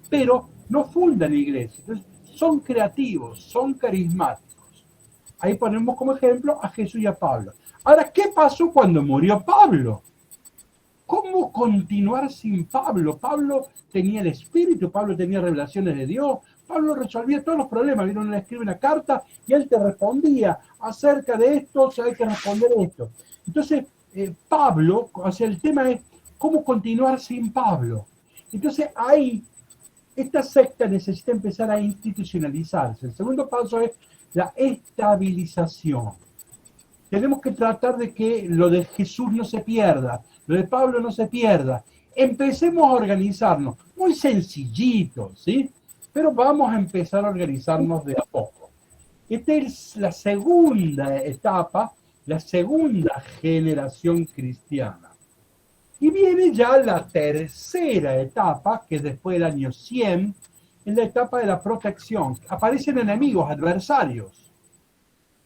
pero no fundan iglesias. Entonces, son creativos, son carismáticos. Ahí ponemos como ejemplo a Jesús y a Pablo. Ahora, ¿qué pasó cuando murió Pablo? ¿Cómo continuar sin Pablo? Pablo tenía el Espíritu, Pablo tenía revelaciones de Dios, Pablo resolvía todos los problemas. Vieron, le escribe una carta y él te respondía acerca de esto, hay que responder esto. Entonces, Pablo, o sea, el tema es cómo continuar sin Pablo. Entonces, ahí, esta secta necesita empezar a institucionalizarse. El segundo paso es la estabilización. Tenemos que tratar de que lo de Jesús no se pierda, lo de Pablo no se pierda. Empecemos a organizarnos, muy sencillito, ¿sí? Pero vamos a empezar a organizarnos de a poco. Esta es la segunda etapa, la segunda generación cristiana. Y viene ya la tercera etapa, que es después del año 100, es la etapa de la protección. Aparecen enemigos, adversarios.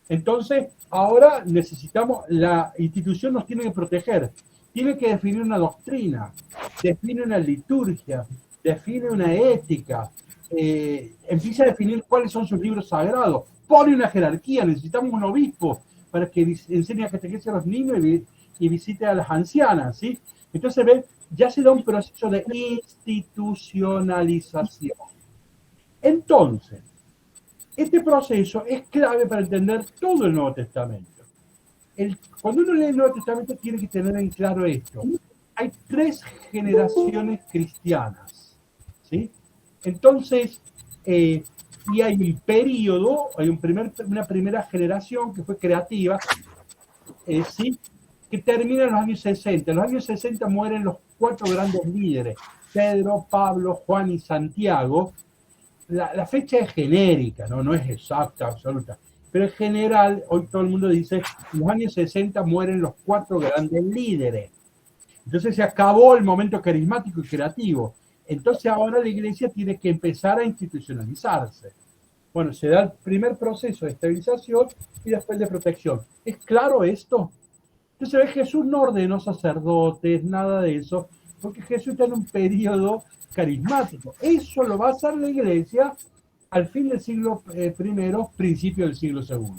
Entonces, ahora necesitamos, la institución nos tiene que proteger, tiene que definir una doctrina, define una liturgia, define una ética, empieza a definir cuáles son sus libros sagrados, pone una jerarquía, necesitamos un obispo para que enseñe a catequesis a los niños y visite a las ancianas, ¿sí? Entonces, ven, ya se da un proceso de institucionalización. Entonces, este proceso es clave para entender todo el Nuevo Testamento. Cuando uno lee el Nuevo Testamento tiene que tener en claro esto. Hay 3 generaciones cristianas, ¿sí? Entonces, y hay un periodo, hay una primera generación que fue creativa, ¿sí? Que termina en los años 60. En los años 60 mueren los 4 grandes líderes, Pedro, Pablo, Juan y Santiago. La fecha es genérica, no es exacta, absoluta. Pero en general, hoy todo el mundo dice, en los años 60 mueren los 4 grandes líderes. Entonces se acabó el momento carismático y creativo. Entonces ahora la iglesia tiene que empezar a institucionalizarse. Bueno, se da el primer proceso de estabilización y después de protección. ¿Es claro esto? Entonces Jesús no ordenó sacerdotes, nada de eso, porque Jesús está en un periodo carismático. Eso lo va a hacer la iglesia al fin del siglo I, principio del siglo II.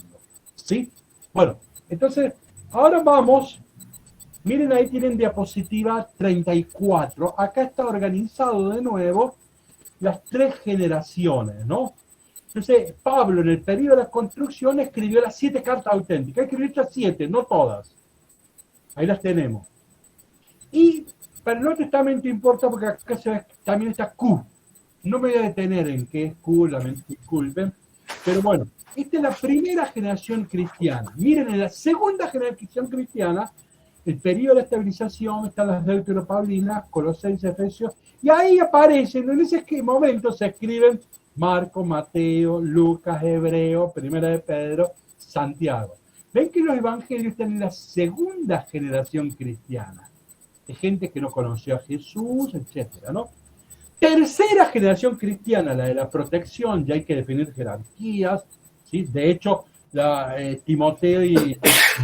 ¿Sí? Bueno, entonces, ahora vamos, miren ahí tienen diapositiva 34. Acá está organizado de nuevo las 3 generaciones, ¿no? Entonces, Pablo en el periodo de la construcción escribió las 7 cartas auténticas. Escribió estas 7, no todas. Ahí las tenemos. Y para el Nuevo Testamento importa porque acá se ve, también está Q. No me voy a detener en qué es Q, disculpen. Pero bueno, esta es la primera generación cristiana. Miren, en la segunda generación cristiana, el periodo de estabilización, están las deuteropaulinas, Colosenses, Efesios, y ahí aparecen, en ese momento se escriben Marco, Mateo, Lucas, Hebreo, Primera de Pedro, Santiago. Ven que los evangelios están en la segunda generación cristiana. De gente que no conoció a Jesús, etcétera, ¿no? Tercera generación cristiana, la de la protección, ya hay que definir jerarquías, ¿sí? De hecho, Timoteo y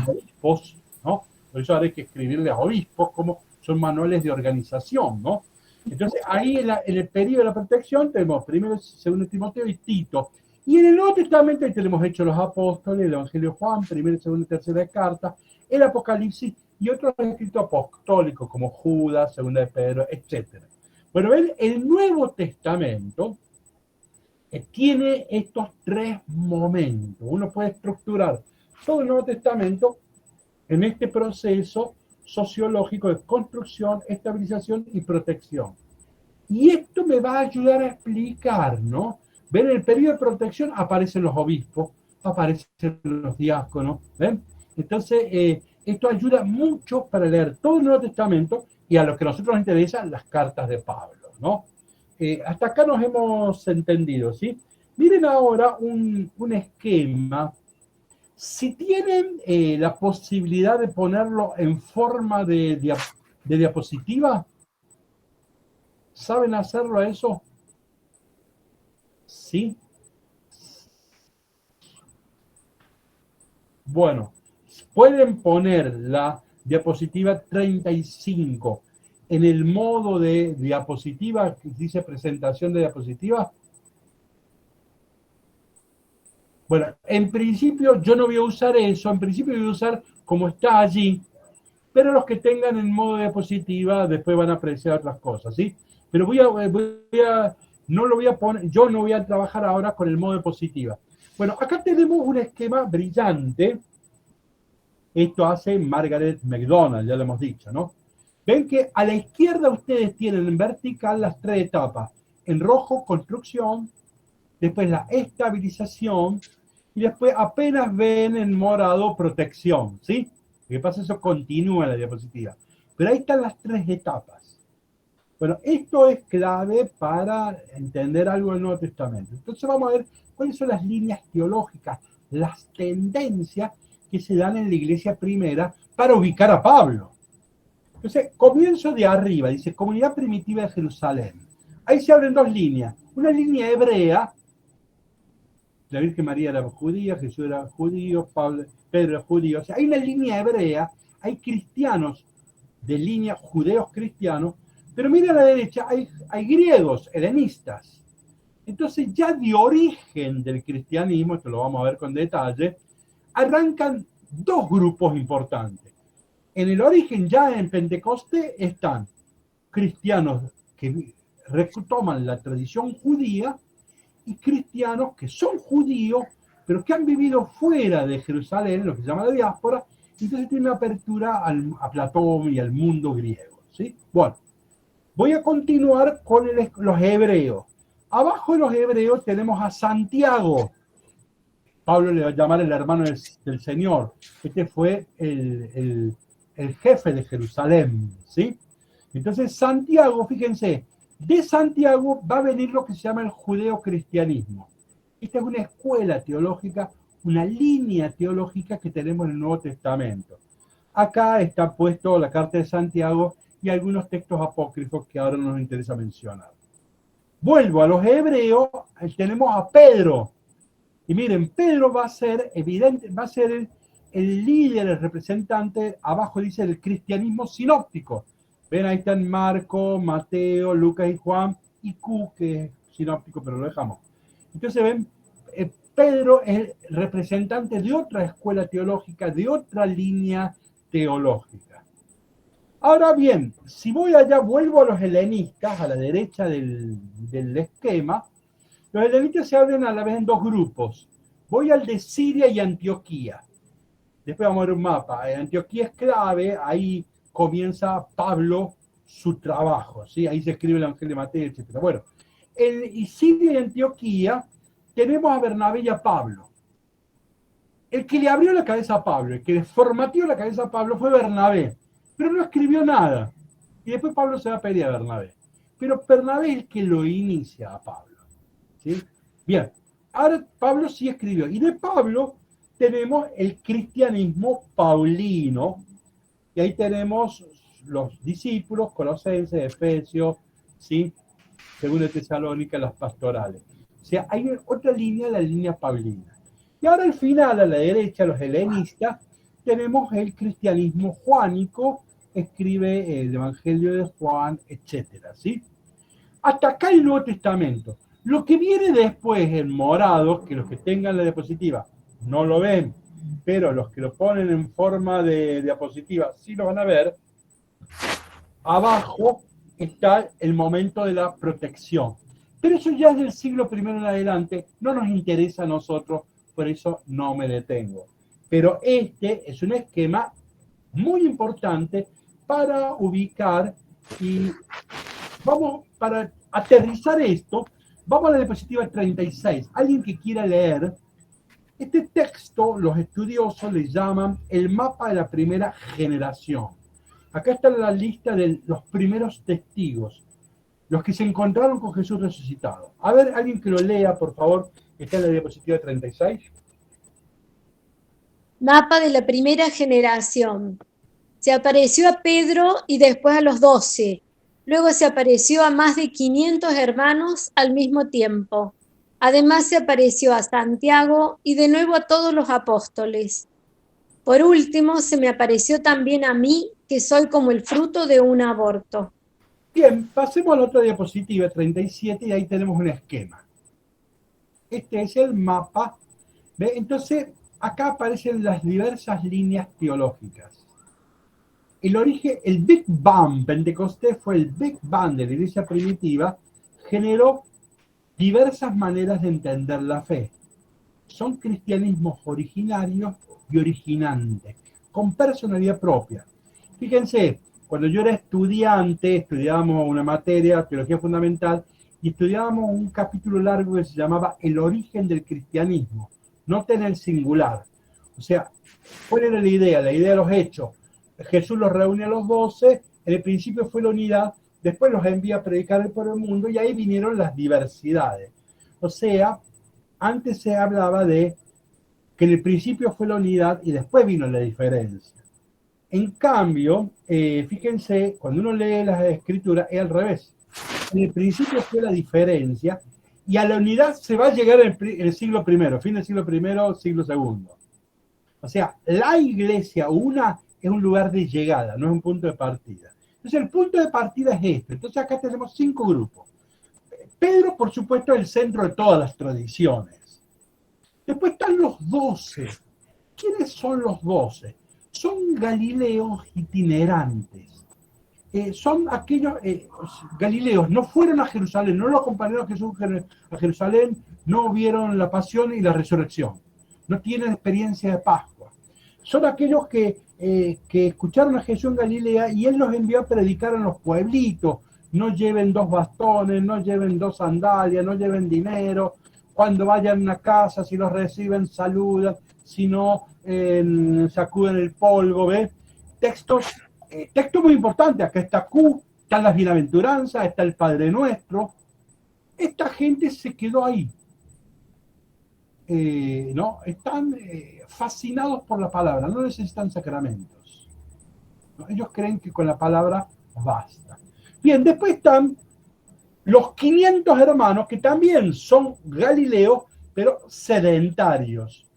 obispos, ¿no? Por eso ahora hay que escribirle a obispos como son manuales de organización, ¿no? Entonces, ahí en el periodo de la protección tenemos primero, segundo Timoteo y Tito. Y en el Nuevo Testamento ahí tenemos Hechos los Apóstoles, el Evangelio de Juan, primera, segunda y tercera carta, el Apocalipsis y otros escritos apostólicos como Judas, segunda de Pedro, etc. Bueno, ven, el Nuevo Testamento tiene estos 3 momentos. Uno puede estructurar todo el Nuevo Testamento en este proceso sociológico de construcción, estabilización y protección. Y esto me va a ayudar a explicar, ¿no? Ven, en el periodo de protección aparecen los obispos, aparecen los diáconos, ¿ven? Entonces, esto ayuda mucho para leer todo el Nuevo Testamento y a lo que a nosotros nos interesa, las cartas de Pablo, ¿no? Hasta acá nos hemos entendido, ¿sí? Miren ahora un esquema. Si tienen la posibilidad de ponerlo en forma de diapositiva, ¿saben hacerlo eso? ¿Sí? Bueno, pueden poner la diapositiva 35 en el modo de diapositiva, que dice presentación de diapositiva. Bueno, en principio yo no voy a usar eso, en principio voy a usar como está allí, pero los que tengan en modo diapositiva después van a apreciar otras cosas, ¿sí? Pero no lo voy a poner, yo no voy a trabajar ahora con el modo diapositiva. Bueno, acá tenemos un esquema brillante. Esto hace Margaret McDonald, ya lo hemos dicho, ¿no? Ven que a la izquierda ustedes tienen en vertical las 3 etapas. En rojo, construcción, después la estabilización, y después apenas ven en morado protección, ¿sí? Lo que pasa es que eso continúa en la diapositiva. Pero ahí están las 3 etapas. Bueno, esto es clave para entender algo del Nuevo Testamento. Entonces vamos a ver cuáles son las líneas teológicas, las tendencias que se dan en la iglesia primera para ubicar a Pablo. Entonces, comienzo de arriba, dice, comunidad primitiva de Jerusalén. Ahí se abren dos líneas. Una línea hebrea, la Virgen María era judía, Jesús era judío, Pedro era judío. O sea, hay una línea hebrea, hay cristianos de línea, judeos cristianos, pero mira a la derecha, hay griegos, helenistas. Entonces ya de origen del cristianismo, esto lo vamos a ver con detalle, arrancan dos grupos importantes. En el origen, ya en Pentecostés, están cristianos que retoman la tradición judía y cristianos que son judíos, pero que han vivido fuera de Jerusalén, lo que se llama la diáspora, y entonces tiene una apertura a Platón y al mundo griego. ¿Sí? Bueno, voy a continuar con los hebreos. Abajo de los hebreos tenemos a Santiago. Pablo le va a llamar el hermano del Señor. Este fue el jefe de Jerusalén. ¿Sí? Entonces Santiago, fíjense, de Santiago va a venir lo que se llama el judeocristianismo. Esta es una escuela teológica, una línea teológica que tenemos en el Nuevo Testamento. Acá está puesto la carta de Santiago y algunos textos apócrifos que ahora no nos interesa mencionar. Vuelvo a los hebreos, tenemos a Pedro. Y miren, Pedro va a ser evidente, va a ser el líder, el representante, abajo dice el cristianismo sinóptico. Ven, ahí están Marco, Mateo, Lucas y Juan, y Q, que es sinóptico, pero lo dejamos. Entonces ven, Pedro es el representante de otra escuela teológica, de otra línea teológica. Ahora bien, si voy allá, vuelvo a los helenistas, a la derecha del esquema. Los helenistas se abren a la vez en dos grupos. Voy al de Siria y Antioquía. Después vamos a ver un mapa. Antioquía es clave, ahí comienza Pablo su trabajo, ¿sí? Ahí se escribe el Evangelio de Mateo, etc. Bueno, en Siria y Antioquía tenemos a Bernabé y a Pablo. El que le abrió la cabeza a Pablo, el que le formateó la cabeza a Pablo fue Bernabé, pero no escribió nada. Y después Pablo se va a pedir a Bernabé. Pero Bernabé es el que lo inicia a Pablo. ¿Sí? Bien, ahora Pablo sí escribió. Y de Pablo tenemos el cristianismo paulino. Y ahí tenemos los discípulos, Colosenses, Efesios, ¿sí? Según de Tesalónica, las pastorales. O sea, hay otra línea, la línea paulina. Y ahora al final, a la derecha, los helenistas, tenemos el cristianismo juánico, escribe el Evangelio de Juan, etcétera, ¿sí? Hasta acá el Nuevo Testamento. Lo que viene después en morado, que los que tengan la diapositiva no lo ven, pero los que lo ponen en forma de diapositiva sí lo van a ver. Abajo está el momento de la protección. Pero eso ya es del siglo I en adelante, no nos interesa a nosotros, por eso no me detengo. Pero este es un esquema muy importante para ubicar y vamos, para aterrizar esto, vamos a la diapositiva 36. Alguien que quiera leer, este texto los estudiosos le llaman el mapa de la primera generación. Acá está la lista de los primeros testigos, los que se encontraron con Jesús resucitado. A ver, alguien que lo lea, por favor, está en la diapositiva 36. Mapa de la primera generación. Se apareció a Pedro y después a los 12. Luego se apareció a más de 500 hermanos al mismo tiempo. Además se apareció a Santiago y de nuevo a todos los apóstoles. Por último, se me apareció también a mí, que soy como el fruto de un aborto. Bien, pasemos a la otra diapositiva, 37, y ahí tenemos un esquema. Este es el mapa. ¿Ve? Entonces, acá aparecen las diversas líneas teológicas. El origen, el Big Bang, Pentecostés fue el Big Bang de la iglesia primitiva, generó diversas maneras de entender la fe. Son cristianismos originarios y originantes, con personalidad propia. Fíjense, cuando yo era estudiante, estudiábamos una materia, teología fundamental, y estudiábamos un capítulo largo que se llamaba El origen del cristianismo. Noten el singular. O sea, ¿cuál era la idea? La idea de los hechos. Jesús los reúne a los 12, en el principio fue la unidad, después los envía a predicar por el mundo y ahí vinieron las diversidades. O sea, antes se hablaba de que en el principio fue la unidad y después vino la diferencia. En cambio, fíjense, cuando uno lee las escrituras, es al revés. En el principio fue la diferencia, y a la unidad se va a llegar en el siglo I, fin del siglo I, siglo II. O sea, la iglesia una es un lugar de llegada, no es un punto de partida. Entonces, el punto de partida es este. Entonces, acá tenemos 5 grupos. Pedro, por supuesto, es el centro de todas las tradiciones. Después están los 12. ¿Quiénes son los 12? Son galileos itinerantes. Son aquellos galileos, no fueron a Jerusalén, no lo acompañaron a Jesús a Jerusalén, no vieron la pasión y la resurrección, no tienen experiencia de Pascua. Son aquellos que escucharon a Jesús en Galilea y él los envió a predicar en los pueblitos. No lleven 2 bastones, no lleven 2 sandalias, no lleven dinero. Cuando vayan a una casa, si los reciben, saludan, si no, sacuden el polvo, ¿ves? Texto muy importante, acá está Q, están las bienaventuranzas, está el Padre Nuestro. Esta gente se quedó ahí. ¿No? Están fascinados por la palabra, no necesitan sacramentos. ¿No? Ellos creen que con la palabra basta. Bien, después están los 500 hermanos que también son galileos, pero sedentarios.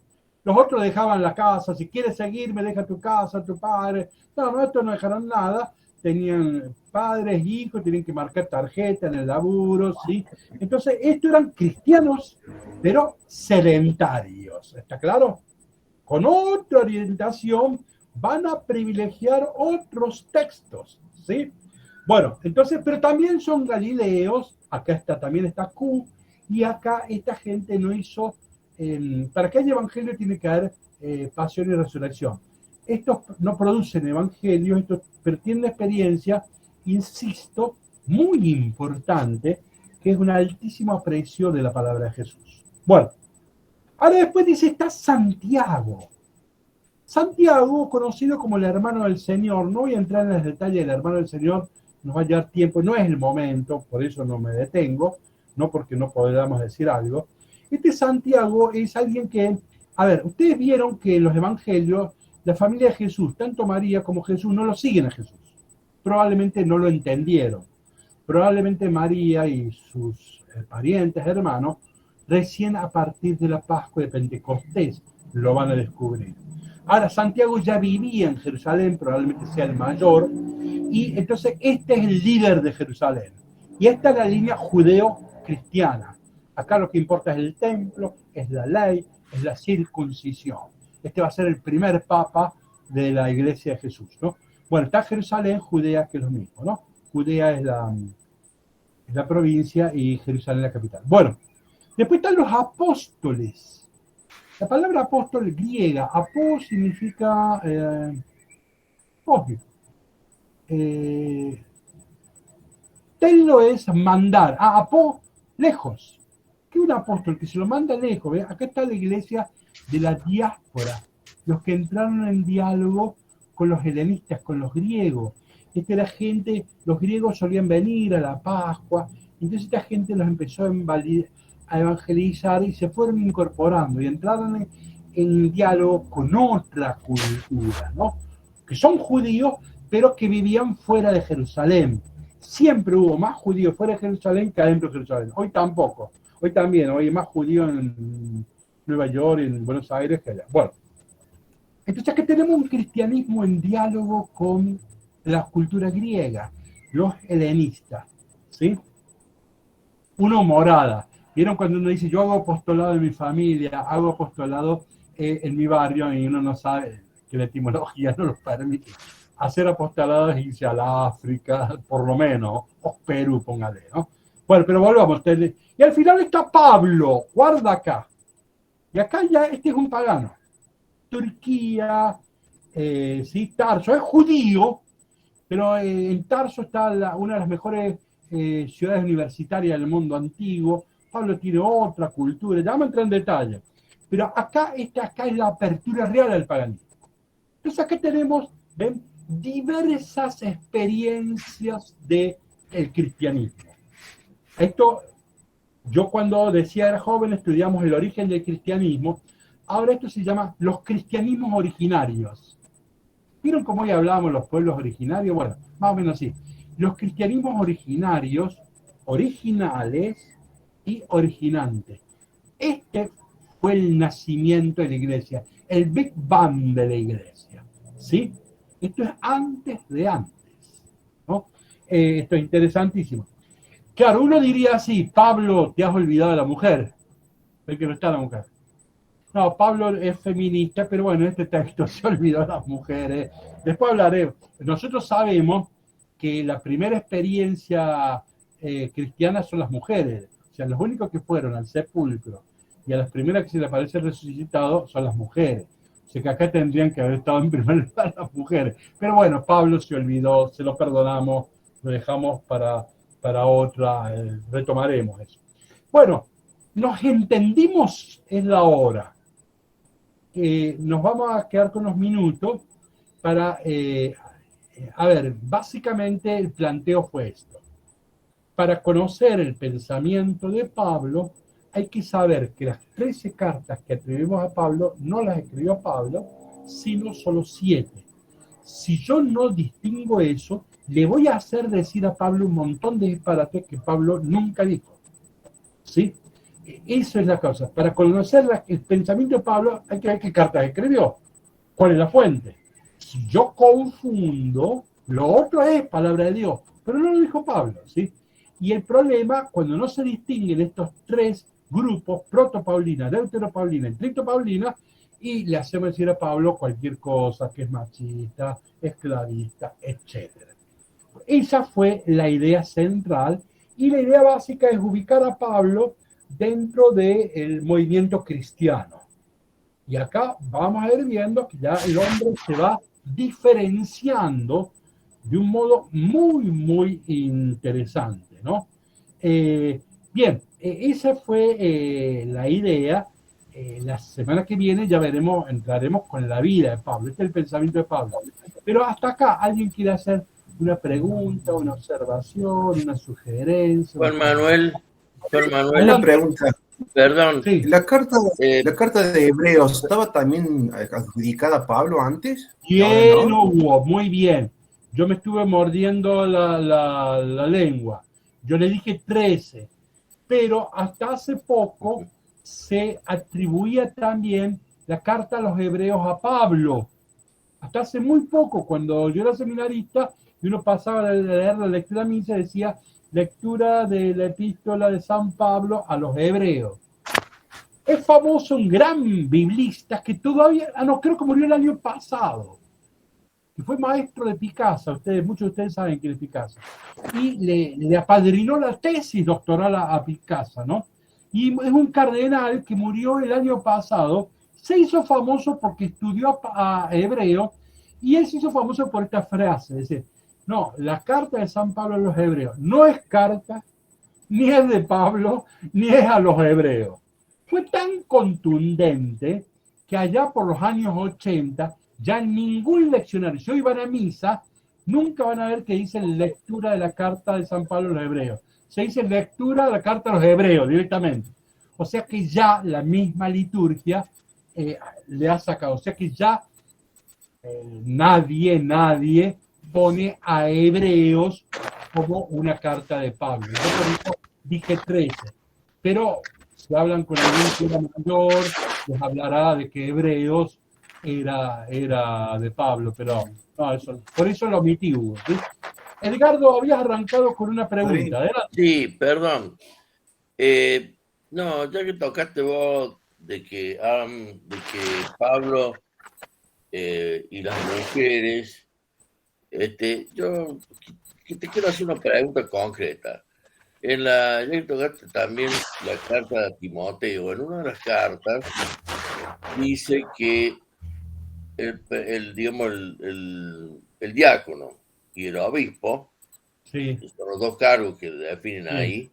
Los otros dejaban la casa, si quieres seguirme, deja tu casa, tu padre. No, estos no dejaron nada. Tenían padres, hijos, tenían que marcar tarjeta en el laburo, ¿sí? Entonces, estos eran cristianos, pero sedentarios, ¿está claro? Con otra orientación van a privilegiar otros textos, ¿sí? Bueno, entonces, pero también son galileos, acá también está Q, y acá esta gente no hizo, para que haya evangelio tiene que haber pasión y resurrección. Estos no producen evangelios, pero tienen experiencia, insisto, muy importante, que es un altísimo aprecio de la palabra de Jesús. Bueno, ahora después dice, está Santiago. Santiago, conocido como el hermano del Señor, no voy a entrar en los detalles del hermano del Señor, nos va a llevar tiempo, no es el momento, por eso no me detengo, no porque no podamos decir algo. Este Santiago es alguien que, a ver, ustedes vieron que en los evangelios, la familia de Jesús, tanto María como Jesús, no lo siguen a Jesús. Probablemente no lo entendieron. Probablemente María y sus parientes, hermanos, recién a partir de la Pascua de Pentecostés lo van a descubrir. Ahora, Santiago ya vivía en Jerusalén, probablemente sea el mayor, y entonces este es el líder de Jerusalén. Y esta es la línea judeo-cristiana. Acá lo que importa es el templo, es la ley, es la circuncisión. Este va a ser el primer papa de la iglesia de Jesús, ¿no? Bueno, está Jerusalén, Judea, que es lo mismo, ¿no? Judea es la provincia y Jerusalén la capital. Bueno, después están los apóstoles. La palabra apóstol griega, apó significa telo es mandar, apó, lejos. ¿Qué es un apóstol? Que se lo manda lejos. ¿Ve? Acá está la iglesia de la diáspora, los que entraron en diálogo con los helenistas, con los griegos. Esta era gente, los griegos solían venir a la Pascua, entonces esta gente los empezó a evangelizar y se fueron incorporando y entraron en diálogo con otra cultura, ¿no? Que son judíos, pero que vivían fuera de Jerusalén. Siempre hubo más judíos fuera de Jerusalén que adentro de Jerusalén. Hoy tampoco. Hoy también, hoy hay más judíos en Nueva York, en Buenos Aires que allá. Bueno, entonces aquí tenemos un cristianismo en diálogo con la cultura griega, los helenistas, ¿sí? Uno morada. ¿Vieron cuando uno dice, yo hago apostolado en mi familia, hago apostolado en mi barrio, y uno no sabe que la etimología no lo permite? Hacer apostolados es irse al África, por lo menos, o Perú, póngale, ¿no? Bueno, pero volvamos. Y al final está Pablo, guarda acá. Y acá ya este es un pagano. Turquía, ¿sí? Tarso, es judío, pero en Tarso está una de las mejores ciudades universitarias del mundo antiguo. Pablo tiene otra cultura, ya vamos a entrar en detalle. Pero acá es la apertura real al paganismo. Entonces acá tenemos, ¿ven?, diversas experiencias del cristianismo. Esto, yo cuando decía era joven estudiamos el origen del cristianismo. Ahora esto se llama los cristianismos originarios. ¿Vieron cómo hoy hablábamos de los pueblos originarios? Bueno, más o menos así. Los cristianismos originarios, originales y originantes. Este fue el nacimiento de la iglesia, el Big Bang de la iglesia, ¿sí? Esto es antes de antes, ¿no? Esto es interesantísimo. Claro, uno diría así, Pablo, te has olvidado de la mujer. Ve que no está la mujer. No, Pablo es feminista, pero bueno, este texto se olvidó de las mujeres. Después hablaré. Nosotros sabemos que la primera experiencia cristiana son las mujeres. O sea, los únicos que fueron al sepulcro y a las primeras que se les aparece resucitado son las mujeres. O sea que acá tendrían que haber estado en primer lugar las mujeres. Pero bueno, Pablo se olvidó, se lo perdonamos, lo dejamos para otra, retomaremos eso. Bueno, nos entendimos en la hora. Nos vamos a quedar con unos minutos para, a ver, básicamente el planteo fue esto. Para conocer el pensamiento de Pablo, hay que saber que las 13 cartas que atribuimos a Pablo no las escribió Pablo, sino solo 7. Si yo no distingo eso, le voy a hacer decir a Pablo un montón de disparates que Pablo nunca dijo. ¿Sí? Eso es la cosa. Para conocer el pensamiento de Pablo, hay que ver qué cartas escribió. ¿Cuál es la fuente? Si yo confundo, lo otro es palabra de Dios, pero no lo dijo Pablo, ¿sí? Y el problema, cuando no se distinguen estos 3 grupos, protopaulina, deuteropaulina y tritopaulina, y le hacemos decir a Pablo cualquier cosa que es machista, esclavista, etc. Esa fue la idea central, y la idea básica es ubicar a Pablo dentro del movimiento cristiano. Y acá vamos a ir viendo que ya el hombre se va diferenciando de un modo muy, muy interesante, ¿no? Bien, esa fue la idea. La semana que viene ya veremos, entraremos con la vida de Pablo. Este es el pensamiento de Pablo. Pero hasta acá, ¿alguien quiere hacer una pregunta, una observación, una sugerencia? Juan Manuel. Una pregunta. Perdón. Sí. ¿La carta de Hebreos estaba también adjudicada a Pablo antes? Bien, ¿no? Hugo, muy bien. Yo me estuve mordiendo la lengua. Yo le dije 13, pero hasta hace poco se atribuía también la carta a los hebreos a Pablo. Hasta hace muy poco, cuando yo era seminarista, y uno pasaba a leer la lectura misa, decía lectura de la epístola de San Pablo a los hebreos. Es famoso un gran biblista que todavía, creo que murió el año pasado, que fue maestro de Picasso. Muchos de ustedes saben quién es Picasso. Y le apadrinó la tesis doctoral a Picasso, ¿no? Y es un cardenal que murió el año pasado. Se hizo famoso porque estudió a hebreo, y él se hizo famoso por esta frase, es decir, no, la carta de San Pablo a los hebreos no es carta, ni es de Pablo, ni es a los hebreos. Fue tan contundente que allá por los años 80, ya ningún leccionario, si hoy van a misa, nunca van a ver que dice lectura de la carta de San Pablo a los hebreos. Se dice lectura de la carta a los hebreos directamente. O sea que ya la misma liturgia le ha sacado. O sea que ya nadie pone a hebreos como una carta de Pablo. Yo por eso dije 13. Pero si hablan con alguien que era mayor, les hablará de que hebreos era de Pablo, pero no, por eso lo omití, Hugo, ¿sí? Edgardo, habías arrancado con una pregunta, ¿verdad? Sí, perdón. No, ya que tocaste vos de que Pablo y las mujeres, yo te quiero hacer una pregunta concreta. Ya que tocaste también la carta de Timoteo, en una de las cartas dice que el diácono y el obispo, sí, que son los 2 cargos que definen ahí,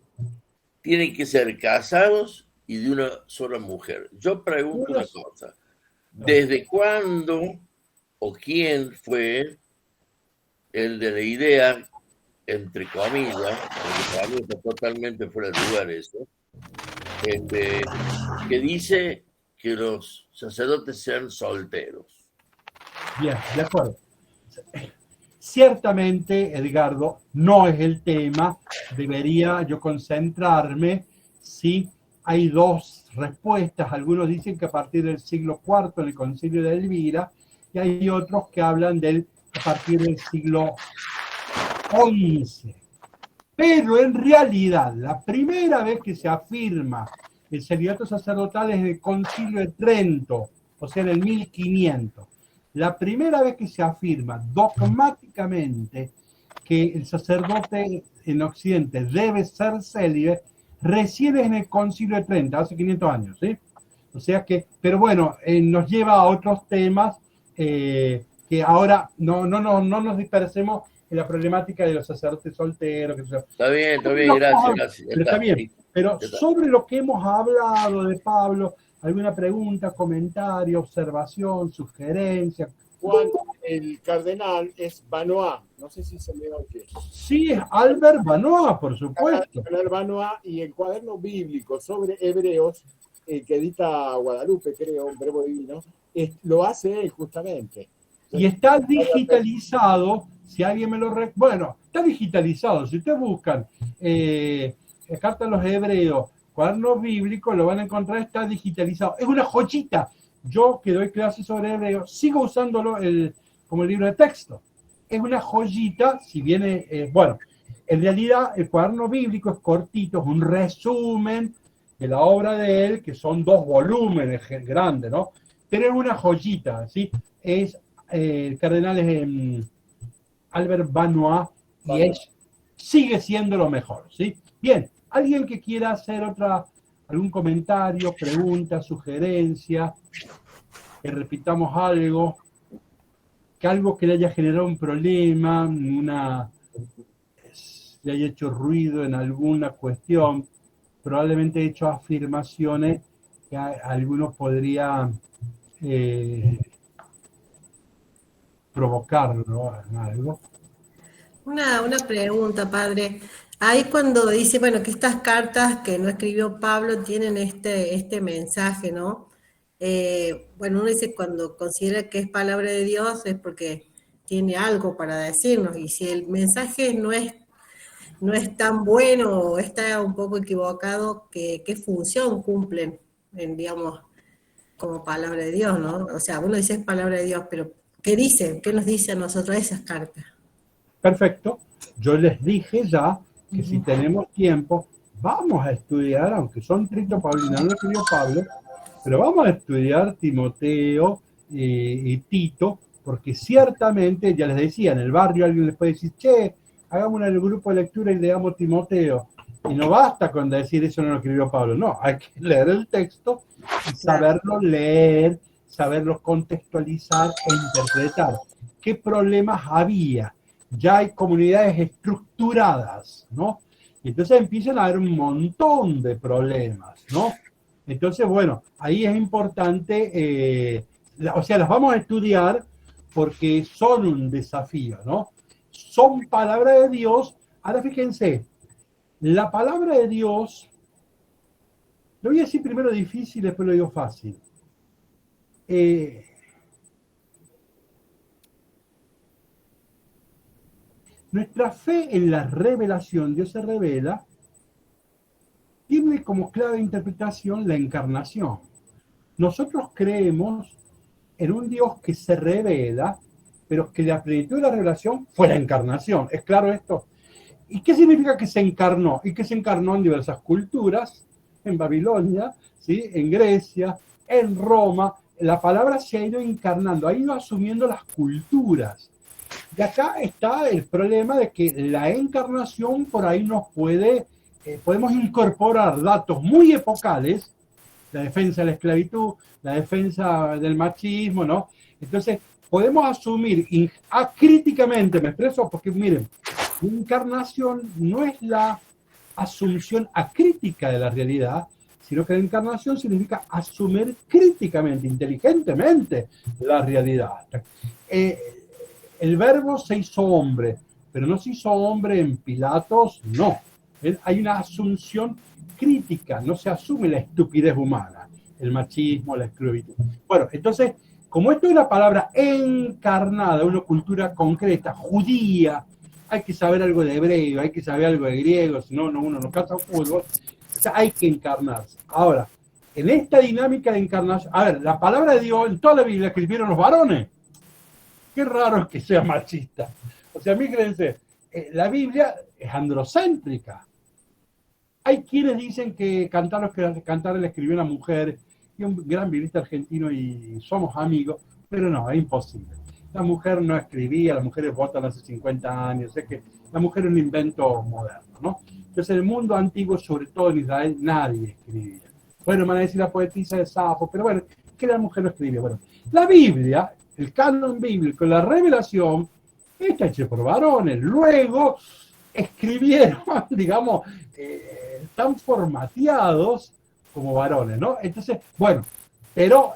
tienen que ser casados y de una sola mujer. Yo pregunto una cosa, ¿desde cuándo o quién fue el de la idea, entre comillas, porque para mí está totalmente fuera de lugar eso, que dice que los sacerdotes sean solteros? Bien, de acuerdo. ciertamente, Edgardo, no es el tema. Debería yo concentrarme si hay dos respuestas. Algunos dicen que a partir del siglo IV en el Concilio de Elvira, y hay otros que hablan a partir del siglo XI. Pero en realidad, la primera vez que se afirma el celibato sacerdotal es en el Concilio de Trento, o sea, en el 1500. La primera vez que se afirma dogmáticamente que el sacerdote en Occidente debe ser célibe, recién es en el Concilio de Trento, hace 500 años, ¿sí? O sea que, pero bueno, nos lleva a otros temas que ahora no nos dispersemos en la problemática de los sacerdotes solteros. Está bien, gracias. Está bien, pero sobre lo que hemos hablado de Pablo, ¿alguna pregunta, comentario, observación, sugerencia? Juan, el cardenal es Vanois, no sé si se me oye. Sí, es Albert Vanois, por supuesto. Albert Vanois, y el cuaderno bíblico sobre Hebreos, que edita Guadalupe, creo, un verbo divino, lo hace él justamente. Y está digitalizado, si alguien me lo bueno, está digitalizado. Si ustedes buscan Carta a los Hebreos, cuaderno bíblico, lo van a encontrar, está digitalizado. Es una joyita. Yo, que doy clases sobre Hebreos, sigo usándolo como libro de texto. Es una joyita, si viene, bueno, en realidad el cuaderno bíblico es cortito, es un resumen de la obra de él, que son 2 volúmenes grandes, ¿no? Pero es una joyita, ¿sí? El cardenal es Albert Vanois, y sigue siendo lo mejor, ¿sí? Bien, ¿alguien que quiera hacer algún comentario, pregunta, sugerencia, que repitamos algo, que le haya generado un problema, le haya hecho ruido en alguna cuestión, probablemente he hecho afirmaciones que algunos podría provocarlo en algo? Una pregunta, padre. Ahí cuando dice, bueno, que estas cartas que no escribió Pablo tienen este mensaje, ¿no? Bueno, uno dice cuando considera que es palabra de Dios es porque tiene algo para decirnos, y si el mensaje no es tan bueno o está un poco equivocado, ¿qué función cumplen, digamos, como palabra de Dios, ¿no? O sea, uno dice es palabra de Dios, pero ¿qué dice? ¿Qué nos dice a nosotros esas cartas? Perfecto. Yo les dije ya que si tenemos tiempo, vamos a estudiar, aunque son Trito Paulino, no escribió Pablo, pero vamos a estudiar Timoteo y Tito, porque ciertamente, ya les decía, en el barrio alguien les puede decir, che, hagamos un grupo de lectura y leamos Timoteo. Y no basta con decir eso no lo escribió Pablo, no, hay que leer el texto y saberlo leer, saberlo contextualizar e interpretar. ¿Qué problemas había? Ya hay comunidades estructuradas, ¿no? Y entonces empiezan a haber un montón de problemas, ¿no? Entonces, bueno, ahí es importante, o sea, las vamos a estudiar porque son un desafío, ¿no? Son palabra de Dios. Ahora fíjense, la palabra de Dios, lo voy a decir primero difícil, después lo digo fácil. Nuestra fe en la revelación, Dios se revela, tiene como clave de interpretación la encarnación. Nosotros creemos en un Dios que se revela, pero que la plenitud de la revelación fue la encarnación. ¿Es claro esto? ¿Y qué significa que se encarnó? Y que se encarnó en diversas culturas, en Babilonia, ¿sí? En Grecia, en Roma. La palabra se ha ido encarnando, ha ido asumiendo las culturas. Y acá está el problema de que la encarnación por ahí nos podemos incorporar datos muy epocales, la defensa de la esclavitud, la defensa del machismo, ¿no? Entonces, podemos asumir acríticamente, me expreso, porque miren, la encarnación no es la asunción acrítica de la realidad, sino que la encarnación significa asumir críticamente, inteligentemente la realidad. El verbo se hizo hombre, pero no se hizo hombre en Pilatos, no. Hay una asunción crítica, no se asume la estupidez humana, el machismo, la esclavitud. Bueno, entonces, como esto es una palabra encarnada, una cultura concreta, judía, hay que saber algo de hebreo, hay que saber algo de griego, si no, uno no cansa fútbol, o sea, hay que encarnarse. Ahora, en esta dinámica de encarnación, a ver, la palabra de Dios en toda la Biblia escribieron los varones. Qué raro es que sea machista. O sea, fíjense, la Biblia es androcéntrica. Hay quienes dicen que Cantar le escribió una mujer, y un gran biblista argentino, y somos amigos, pero no, es imposible. La mujer no escribía, las mujeres votan hace 50 años, sé que la mujer es un invento moderno, ¿no? Entonces, en el mundo antiguo, sobre todo en Israel, nadie escribía. Bueno, me van a decir la poetisa de Safo, pero bueno, que la mujer no escribía. Bueno, la Biblia, el canon bíblico, la revelación, está hecha por varones. Luego escribieron, digamos, tan formateados como varones, ¿no? Entonces, bueno, pero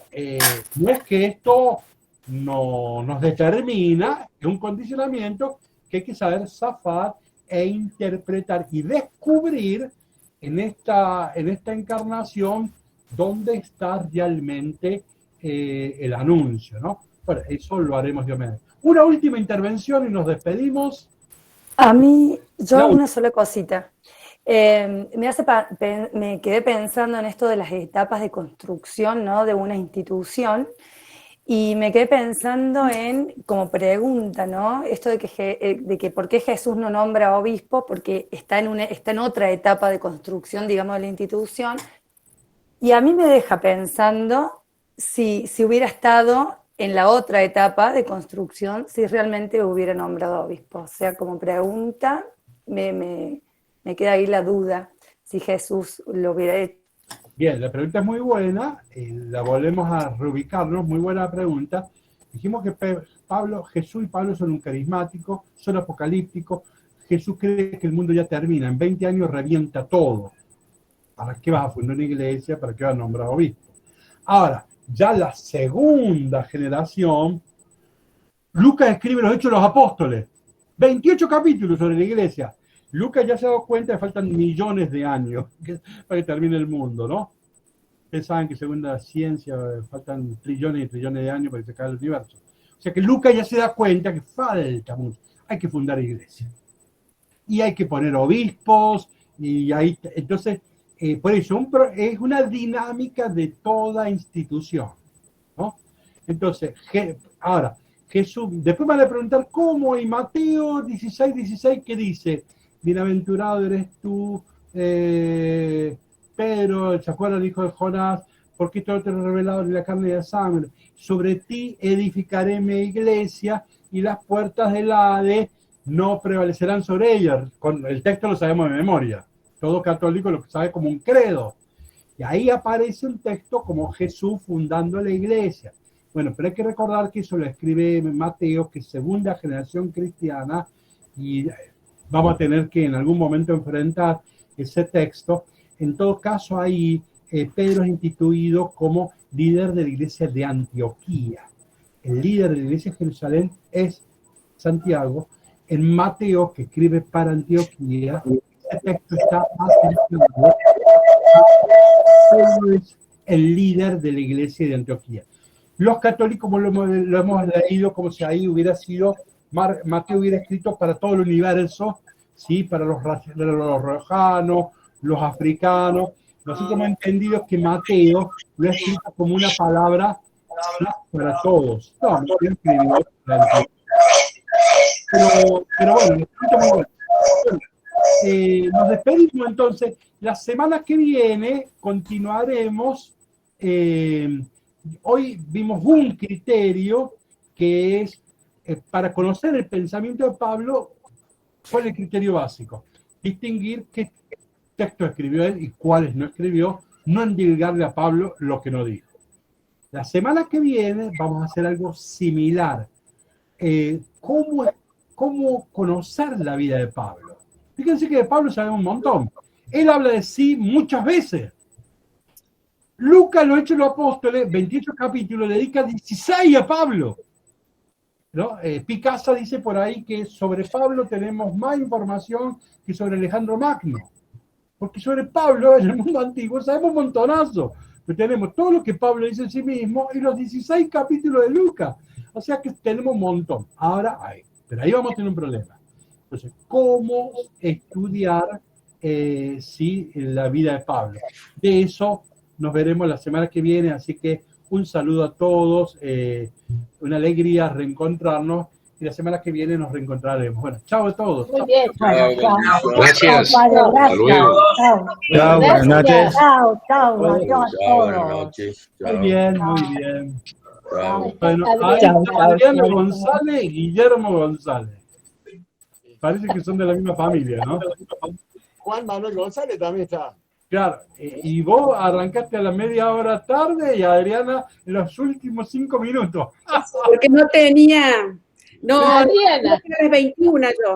no es que esto no nos determina, es un condicionamiento que hay que saber zafar e interpretar y descubrir en esta encarnación dónde está realmente el anuncio, ¿no? Bueno, eso lo haremos Dios mediante. Una última intervención y nos despedimos. A mí, yo una sola cosita. Me quedé pensando en esto de las etapas de construcción, ¿no? De una institución, y me quedé pensando en, como pregunta, ¿no? Esto de que por qué Jesús no nombra obispo, porque está en otra etapa de construcción, digamos, de la institución, y a mí me deja pensando si hubiera estado en la otra etapa de construcción, si realmente hubiera nombrado obispo. O sea, como pregunta, me queda ahí la duda, si Jesús lo hubiera hecho. Bien, la pregunta es muy buena, la volvemos a reubicarnos, muy buena pregunta. Dijimos que Jesús y Pablo son un carismático, son apocalípticos. Jesús cree que el mundo ya termina, en 20 años revienta todo. ¿Para qué vas a fundar una iglesia? ¿Para qué vas a nombrar obispo? Ahora, ya la segunda generación, Lucas escribe los Hechos de los Apóstoles, 28 capítulos sobre la iglesia. Lucas ya se ha dado cuenta que faltan millones de años para que termine el mundo, ¿no? Pensaban que según la ciencia faltan trillones y trillones de años para que se acabe el universo. O sea que Lucas ya se da cuenta que falta mucho. Hay que fundar iglesia. Y hay que poner obispos, y ahí, entonces, por eso es una dinámica de toda institución, ¿no? Entonces, ahora, Jesús, después van a preguntar cómo, y Mateo 16, ¿qué dice? Bienaventurado eres tú, Pedro, ¿se acuerdan el hijo de Jonás? Porque todo te lo he revelado de la carne y de la sangre. Sobre ti edificaré mi iglesia y las puertas del Hades no prevalecerán sobre ella. Con el texto lo sabemos de memoria. Todo católico lo sabe como un credo. Y ahí aparece un texto como Jesús fundando la iglesia. Bueno, pero hay que recordar que eso lo escribe Mateo, que es segunda generación cristiana, y vamos a tener que en algún momento enfrentar ese texto. En todo caso, ahí Pedro es instituido como líder de la iglesia de Antioquía. El líder de la iglesia de Jerusalén es Santiago. En Mateo, que escribe para Antioquía, ese texto está más centrado. Pedro es el líder de la iglesia de Antioquía. Los católicos lo hemos leído como si ahí hubiera sido, Mateo hubiera escrito para todo el universo, ¿sí? Para los rojanos, los africanos. Nosotros hemos entendido que Mateo lo ha escrito como una palabra para todos. No lo escribió para todos. Pero bueno, muy bueno. Nos despedimos entonces. La semana que viene continuaremos. Hoy vimos un criterio que es para conocer el pensamiento de Pablo. ¿Cuál es el criterio básico? Distinguir qué texto escribió él y cuáles no escribió, no endilgarle a Pablo lo que no dijo. La semana que viene vamos a hacer algo similar. ¿Cómo conocer la vida de Pablo? Fíjense que de Pablo sabemos un montón. Él habla de sí muchas veces. Lucas, los Hechos de los Apóstoles, 28 capítulos, dedica 16 a Pablo, ¿no? Picasa dice por ahí que sobre Pablo tenemos más información que sobre Alejandro Magno. Porque sobre Pablo, en el mundo antiguo, sabemos un montonazo. tenemos todo lo que Pablo dice en sí mismo y los 16 capítulos de Lucas. O sea que tenemos un montón. Ahora hay. Pero ahí vamos a tener un problema. Entonces, ¿cómo estudiar la vida de Pablo? De eso nos veremos la semana que viene, así que un saludo a todos, una alegría reencontrarnos y la semana que viene nos reencontraremos. Bueno, chao a todos. Muy bien. Gracias. Bueno, Hasta luego. Chao, buenas noches. Chao, chao, adiós a Buenas todos. noches. Muy bien, muy bien. Chao. Bueno, ahí Adriana González y Guillermo González. Parece que son de la misma familia, ¿no? Juan Manuel González también está. Claro, y vos arrancaste a la media hora tarde y Adriana en los últimos 5 minutos. Porque no tenía. No, Adriana. creo que era 21 yo.